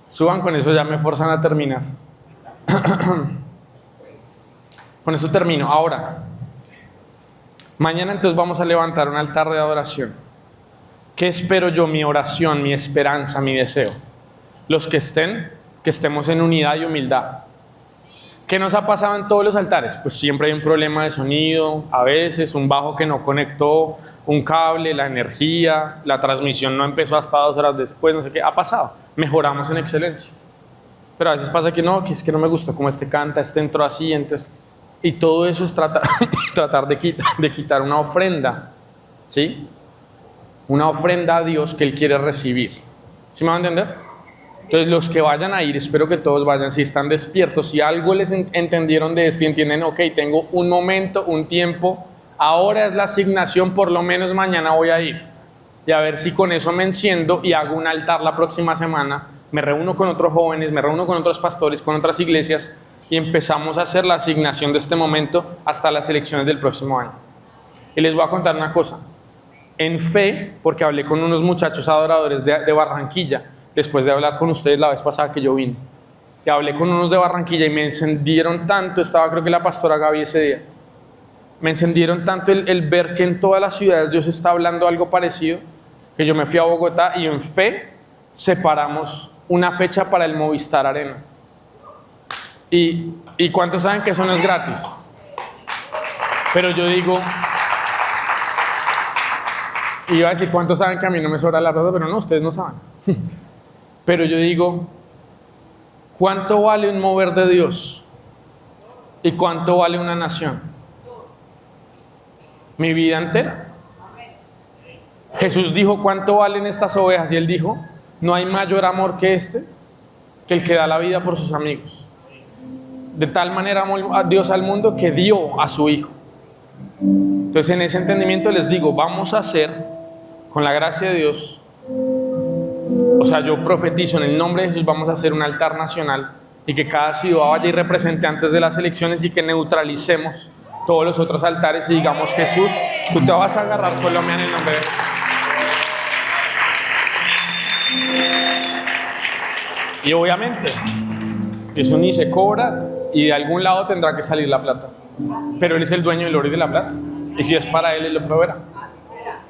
Suban, con eso ya me forzan a terminar. Con eso termino. Ahora, mañana entonces vamos a levantar un altar de adoración. ¿Qué espero yo? Mi oración, mi esperanza, mi deseo. Los que estemos en unidad y humildad. ¿Qué nos ha pasado en todos los altares? Pues siempre hay un problema de sonido, a veces un bajo que no conectó, un cable, la energía, la transmisión no empezó hasta 2 horas después, no sé qué, ha pasado. Mejoramos en excelencia. Pero a veces pasa que es que no me gustó cómo este canta, este entró así, entonces... Y todo eso es tratar de quitar una ofrenda, ¿sí? Una ofrenda a Dios que Él quiere recibir. ¿Sí me van a entender? Entonces los que vayan a ir, espero que todos vayan, si están despiertos, si algo les entendieron de esto y entienden, ok, tengo un momento, un tiempo, ahora es la asignación, por lo menos mañana voy a ir. Y a ver si con eso me enciendo y hago un altar la próxima semana, me reúno con otros jóvenes, me reúno con otros pastores, con otras iglesias y empezamos a hacer la asignación de este momento hasta las elecciones del próximo año. Y les voy a contar una cosa. En fe, porque hablé con unos muchachos adoradores de Barranquilla, después de hablar con ustedes la vez pasada que yo vine, y hablé con unos de Barranquilla y me encendieron tanto, estaba creo que la pastora Gaby ese día, me encendieron tanto el ver que en todas las ciudades Dios está hablando algo parecido, que yo me fui a Bogotá y en fe separamos una fecha para el Movistar Arena. ¿Y cuántos saben que eso no es gratis? Pero yo digo, iba a decir cuántos saben que a mí no me sobra la ropa, pero no, ustedes no saben. Pero yo digo, ¿cuánto vale un mover de Dios? ¿Y cuánto vale una nación? Mi vida entera. Jesús dijo, ¿cuánto valen estas ovejas? Y Él dijo, no hay mayor amor que que el que da la vida por sus amigos. De tal manera amó a Dios al mundo que dio a su Hijo. Entonces en ese entendimiento les digo, vamos a hacer, con la gracia de Dios, o sea, yo profetizo en el nombre de Jesús, vamos a hacer un altar nacional y que cada ciudad vaya y represente antes de las elecciones y que neutralicemos todos los otros altares y digamos, Jesús, tú te vas a agarrar Colombia en el nombre de Jesús. Y obviamente, eso ni se cobra y de algún lado tendrá que salir la plata. Pero Él es el dueño del oro y de la plata. Y si es para Él, Él lo proveerá.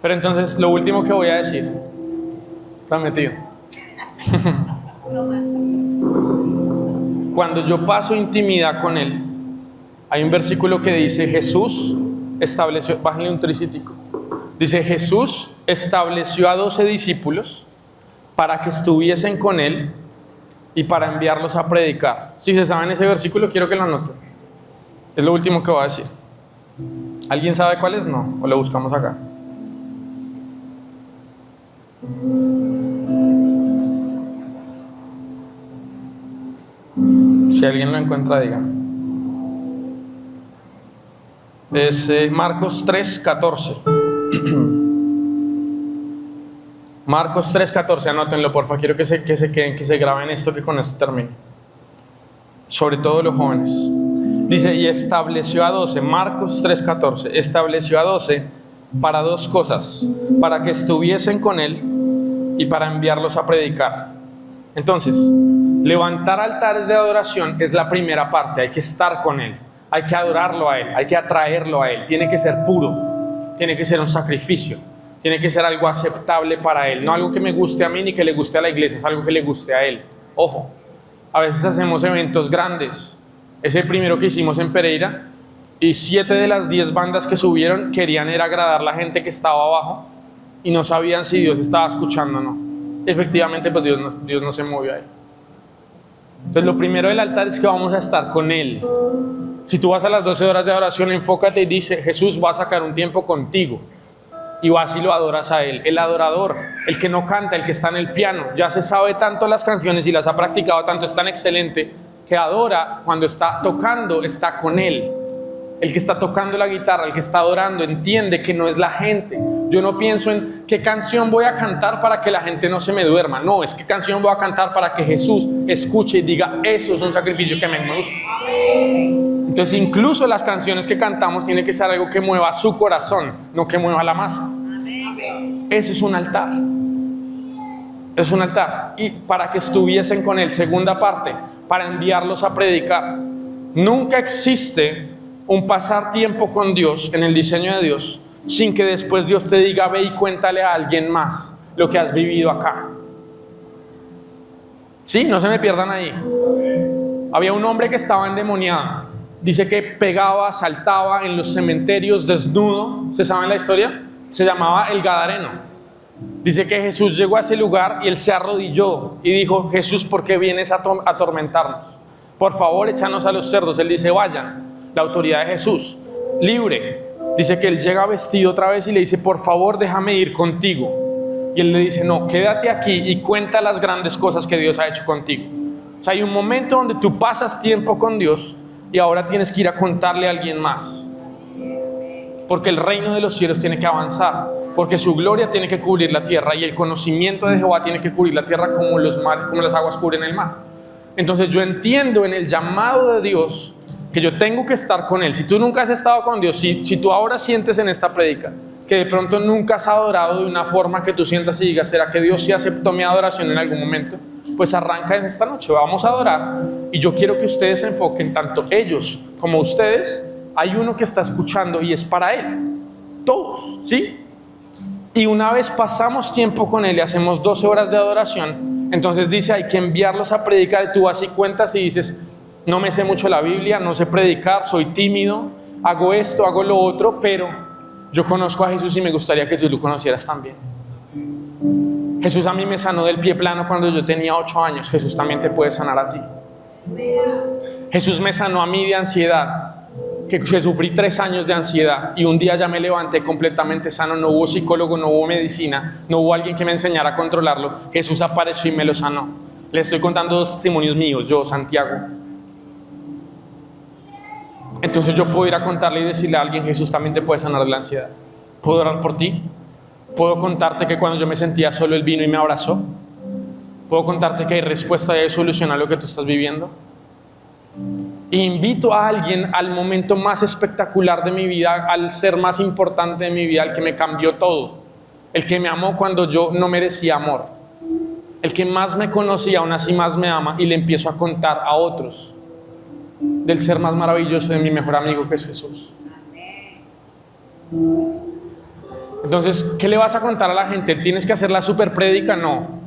Pero entonces, lo último que voy a decir, está metido. Cuando yo paso intimidad con Él, hay un versículo que dice, Jesús estableció, bájenle un tricítico, dice, Jesús estableció a 12 discípulos para que estuviesen con Él y para enviarlos a predicar. Si se saben ese versículo, quiero que lo anoten. Es lo último que voy a decir. ¿Alguien sabe cuál es? No, o lo buscamos acá. Si alguien lo encuentra, díganme. Es Marcos 3:14. Marcos 3:14, anótenlo porfa, quiero que se queden, que se graben esto, que con esto termino. Sobre todo los jóvenes. Dice, y estableció a 12, Marcos 3:14, estableció a 12 para 2 cosas, para que estuviesen con Él y para enviarlos a predicar. Entonces, levantar altares de adoración es la primera parte, hay que estar con Él, hay que adorarlo a Él, hay que atraerlo a Él, tiene que ser puro, tiene que ser un sacrificio, tiene que ser algo aceptable para Él, no algo que me guste a mí ni que le guste a la iglesia, es algo que le guste a Él. Ojo, a veces hacemos eventos grandes. Es el primero que hicimos en Pereira y 7 de las 10 bandas que subieron querían era agradar a la gente que estaba abajo y no sabían si Dios estaba escuchando o no. Efectivamente, pues Dios no se movió ahí. Entonces lo primero del altar es que vamos a estar con Él. Si tú vas a las 12 horas de adoración, enfócate y dice, Jesús va a sacar un tiempo contigo. Y vas y lo adoras a Él. El adorador, el que no canta, el que está en el piano, ya se sabe tanto las canciones y las ha practicado tanto, es tan excelente que adora cuando está tocando, está con Él. El que está tocando la guitarra, el que está adorando, entiende que no es la gente. Yo no pienso en qué canción voy a cantar para que la gente no se me duerma. No, es qué canción voy a cantar para que Jesús escuche y diga, eso es un sacrificio que me gusta. Entonces, incluso las canciones que cantamos tienen que ser algo que mueva su corazón, no que mueva la masa. Eso es un altar. Es un altar. Y para que estuviesen con él, segunda parte, para enviarlos a predicar. Nunca existe un pasar tiempo con Dios en el diseño de Dios sin que después Dios te diga: ve y cuéntale a alguien más lo que has vivido acá. Sí, no se me pierdan ahí. Había un hombre que estaba endemoniado. Dice que pegaba, saltaba en los cementerios desnudo. ¿Se sabe la historia? Se llamaba el Gadareno. Dice que Jesús llegó a ese lugar y él se arrodilló y dijo: Jesús, ¿por qué vienes a atormentarnos? Por favor, échanos a los cerdos. Él dice: vayan. La autoridad de Jesús, libre. Dice que él llega vestido otra vez y le dice: por favor, déjame ir contigo. Y él le dice: no, quédate aquí y cuenta las grandes cosas que Dios ha hecho contigo. O sea, hay un momento donde tú pasas tiempo con Dios y ahora tienes que ir a contarle a alguien más. Porque el reino de los cielos tiene que avanzar. Porque su gloria tiene que cubrir la tierra y el conocimiento de Jehová tiene que cubrir la tierra como las aguas cubren el mar. Entonces yo entiendo en el llamado de Dios que yo tengo que estar con Él. Si tú nunca has estado con Dios, si tú ahora sientes en esta prédica que de pronto nunca has adorado de una forma que tú sientas y digas: ¿será que Dios sí aceptó mi adoración en algún momento? Pues arranca en esta noche, vamos a adorar. Y yo quiero que ustedes se enfoquen, tanto ellos como ustedes. Hay uno que está escuchando y es para Él. Todos, ¿sí? Y una vez pasamos tiempo con Él y hacemos 12 horas de adoración, entonces dice: hay que enviarlos a predicar. Y tú vas y cuentas y dices: no me sé mucho la Biblia, no sé predicar, soy tímido, hago esto, hago lo otro, pero yo conozco a Jesús y me gustaría que tú lo conocieras también. Jesús a mí me sanó del pie plano cuando yo tenía 8 años. Jesús también te puede sanar a ti. Jesús me sanó a mí de ansiedad, que sufrí 3 años de ansiedad y un día ya me levanté completamente sano. No hubo psicólogo, no hubo medicina, no hubo alguien que me enseñara a controlarlo. Jesús apareció y me lo sanó. Le estoy contando 2 testimonios míos, yo, Santiago. Entonces yo puedo ir a contarle y decirle a alguien: Jesús también te puede sanar de la ansiedad. ¿Puedo orar por ti? ¿Puedo contarte que cuando yo me sentía solo Él vino y me abrazó? ¿Puedo contarte que hay respuesta y hay solución a lo que tú estás viviendo? E invito a alguien al momento más espectacular de mi vida, al ser más importante de mi vida, al que me cambió todo, el que me amó cuando yo no merecía amor, el que más me conocía, aún así más me ama, y le empiezo a contar a otros del ser más maravilloso de mi mejor amigo, que es Jesús. Entonces, ¿qué le vas a contar a la gente? ¿Tienes que hacer la super prédica? No.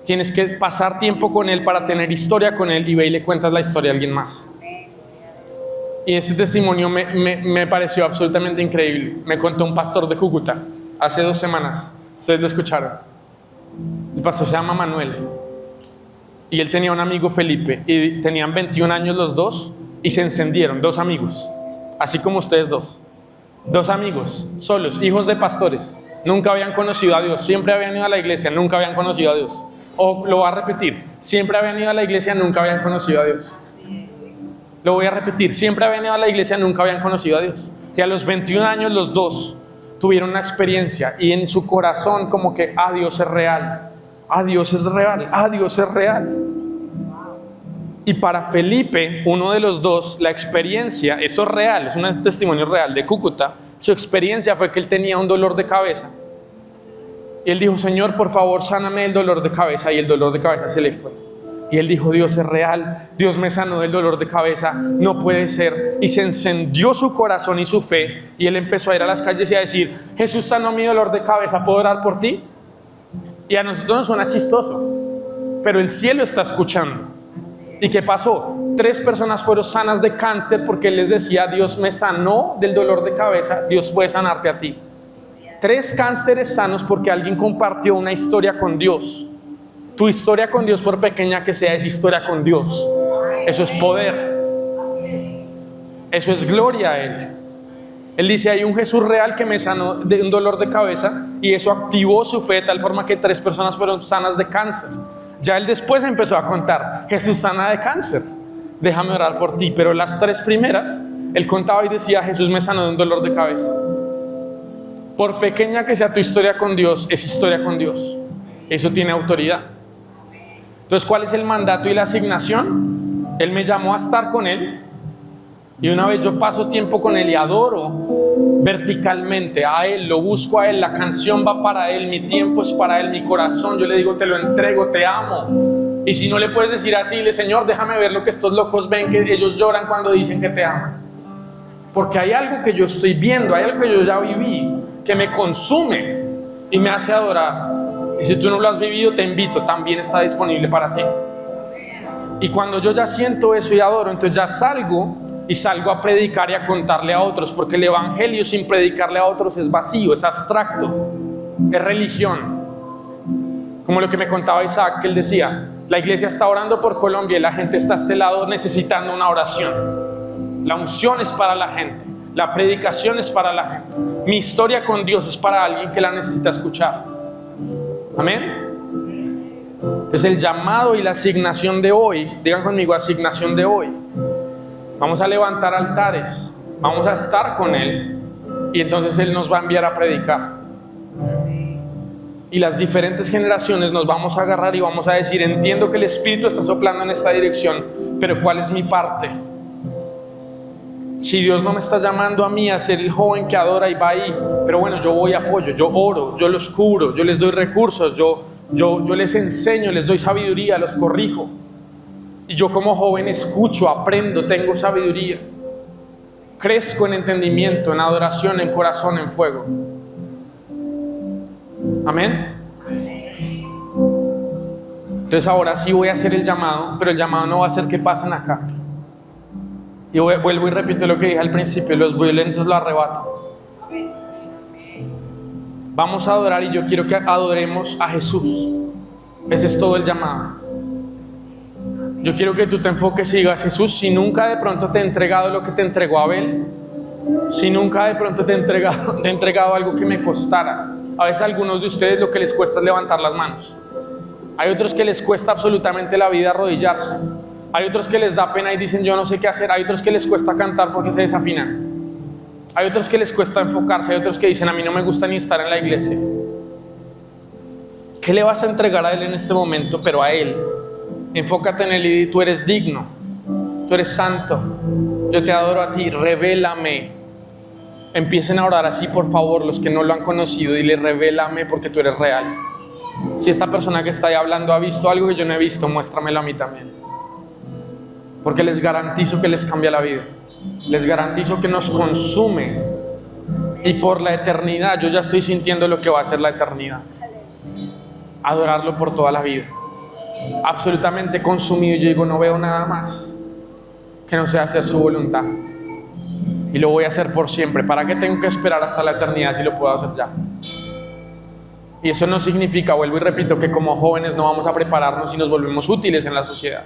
Tienes que pasar tiempo con Él para tener historia con Él y ve y le cuentas la historia a alguien más. Y ese testimonio me pareció absolutamente increíble. Me contó un pastor de Cúcuta hace 2 semanas. Ustedes lo escucharon. El pastor se llama Manuel. Y él tenía un amigo, Felipe, y tenían 21 años los dos y se encendieron, 2 amigos, así como ustedes dos. 2 amigos, solos, hijos de pastores, nunca habían conocido a Dios, siempre habían ido a la iglesia, nunca habían conocido a Dios. O lo voy a repetir: siempre habían ido a la iglesia, nunca habían conocido a Dios. Lo voy a repetir: siempre habían ido a la iglesia, nunca habían conocido a Dios. Y a los 21 años los dos tuvieron una experiencia y en su corazón como que: ah, Dios es real, ah, Dios es real, ah, Dios es real. Y para Felipe, uno de los dos, la experiencia, esto es real, es un testimonio real de Cúcuta, su experiencia fue que él tenía un dolor de cabeza. Y él dijo: Señor, por favor, sáname el dolor de cabeza. Y el dolor de cabeza se le fue. Y él dijo: Dios es real, Dios me sanó del dolor de cabeza, no puede ser. Y se encendió su corazón y su fe, y él empezó a ir a las calles y a decir: Jesús sanó mi dolor de cabeza, ¿puedo orar por ti? Y a nosotros nos suena chistoso, pero el cielo está escuchando. ¿Y qué pasó? 3 personas fueron sanas de cáncer porque él les decía: Dios me sanó del dolor de cabeza, Dios puede sanarte a ti. 3 cánceres sanos porque alguien compartió una historia con Dios. Tu historia con Dios, por pequeña que sea, es historia con Dios. Eso es poder. Eso es gloria a Él. Él dice: hay un Jesús real que me sanó de un dolor de cabeza, y eso activó su fe de tal forma que 3 personas fueron sanas de cáncer. Ya él después empezó a contar: Jesús sana de cáncer, déjame orar por ti. Pero las 3 primeras, él contaba y decía: Jesús me sanó de un dolor de cabeza. Por pequeña que sea tu historia con Dios, es historia con Dios. Eso tiene autoridad. Entonces, ¿cuál es el mandato y la asignación? Él me llamó a estar con Él, Y una vez yo paso tiempo con Él y adoro verticalmente a Él, lo busco a Él, la canción va para Él, mi tiempo es para Él, mi corazón, yo le digo, te lo entrego, te amo. Y si no le puedes decir así, dile, Señor, déjame ver lo que estos locos ven, que ellos lloran cuando dicen que te aman. Porque hay algo que yo estoy viendo, hay algo que yo ya viví, que me consume y me hace adorar. Y si tú no lo has vivido, te invito, también está disponible para ti. Y cuando yo ya siento eso y adoro, entonces ya salgo a predicar y a contarle a otros, porque el evangelio sin predicarle a otros es vacío, es abstracto, es religión. Como lo que me contaba Isaac, que él decía, la iglesia está orando por Colombia y la gente está a este lado necesitando una oración. La unción es para la gente, la predicación es para la gente, mi historia con Dios es para alguien que la necesita escuchar. Amén. Es el llamado y la asignación de hoy. Digan conmigo, asignación de hoy. Vamos a levantar altares, vamos a estar con Él y entonces Él nos va a enviar a predicar. Y las diferentes generaciones nos vamos a agarrar y vamos a decir, entiendo que el Espíritu está soplando en esta dirección, pero ¿cuál es mi parte? Si Dios no me está llamando a mí a ser el joven que adora y va ahí, pero bueno, yo voy y apoyo, yo oro, yo los cubro, yo les doy recursos, yo les enseño, les doy sabiduría, los corrijo. Y yo como joven escucho, aprendo, tengo sabiduría. Crezco en entendimiento, en adoración, en corazón, en fuego. Amén. Entonces ahora sí voy a hacer el llamado, pero el llamado no va a ser que pasen acá. Y vuelvo y repito lo que dije al principio, los violentos lo arrebatan. Vamos a adorar y yo quiero que adoremos a Jesús. Ese es todo el llamado. Yo quiero que tú te enfoques y digas, Jesús, si nunca de pronto te he entregado lo que te entregó Abel, si nunca de pronto te he entregado algo que me costara. A veces a algunos de ustedes lo que les cuesta es levantar las manos. Hay otros que les cuesta absolutamente la vida arrodillarse. Hay otros que les da pena y dicen, yo no sé qué hacer. Hay otros que les cuesta cantar porque se desafinan. Hay otros que les cuesta enfocarse. Hay otros que dicen, a mí no me gusta ni estar en la iglesia. ¿Qué le vas a entregar a Él en este momento? Pero a Él. Enfócate en Él y di, tú eres digno, tú eres santo, yo te adoro a ti, revélame. Empiecen a orar así, por favor, los que no lo han conocido, dile, revélame porque tú eres real. Si esta persona que está ahí hablando ha visto algo que yo no he visto, muéstramelo a mí también. Porque les garantizo que les cambia la vida, les garantizo que nos consume. Y por la eternidad, yo ya estoy sintiendo lo que va a ser la eternidad. Adorarlo por toda la vida. Absolutamente consumido. Yo digo, no veo nada más que no sea hacer su voluntad, y lo voy a hacer por siempre. ¿Para qué tengo que esperar hasta la eternidad si lo puedo hacer ya? Y eso no significa, vuelvo y repito, que como jóvenes no vamos a prepararnos y nos volvemos útiles en la sociedad,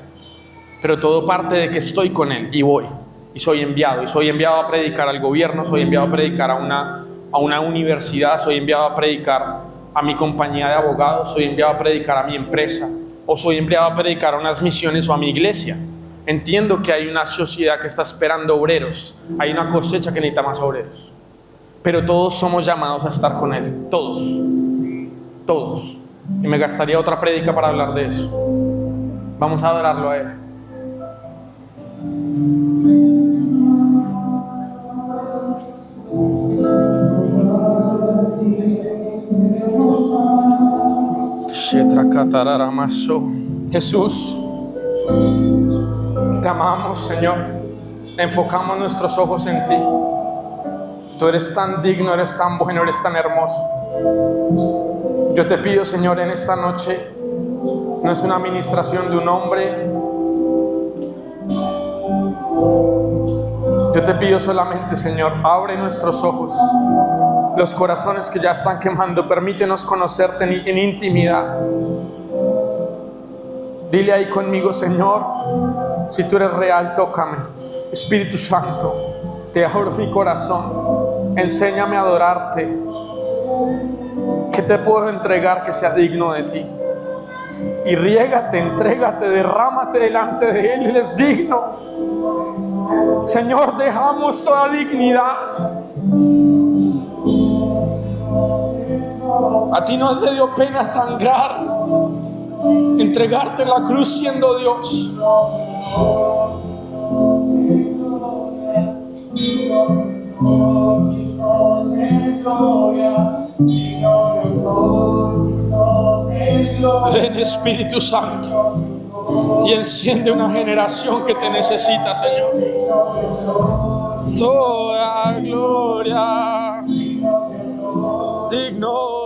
pero todo parte de que estoy con Él y voy, y soy enviado a predicar al gobierno, soy enviado a predicar a una universidad, soy enviado a predicar a mi compañía de abogados, soy enviado a predicar a mi empresa, o soy enviado a predicar a unas misiones o a mi iglesia. Entiendo que hay una sociedad que está esperando obreros, hay una cosecha que necesita más obreros, pero todos somos llamados a estar con Él, todos, y me gastaría otra prédica para hablar de eso. Vamos a adorarlo a Él. Jesús, te amamos, Señor. Enfocamos nuestros ojos en ti. Tú eres tan digno, eres tan bueno, eres tan hermoso. Yo te pido, Señor, en esta noche, no es una administración de un hombre. Yo te pido solamente, Señor, abre nuestros ojos, los corazones que ya están quemando, permítenos conocerte en intimidad. Dile ahí conmigo, Señor, si tú eres real, tócame. Espíritu Santo, te abro mi corazón, enséñame a adorarte. ¿Qué te puedo entregar que sea digno de ti? Y riégate, entrégate, derrámate delante de Él, Él es digno. Señor, dejamos toda dignidad. A ti no te dio pena sangrar, entregarte en la cruz siendo Dios. Ven, Espíritu Santo, y enciende una generación que te necesita, Señor. Toda gloria, digno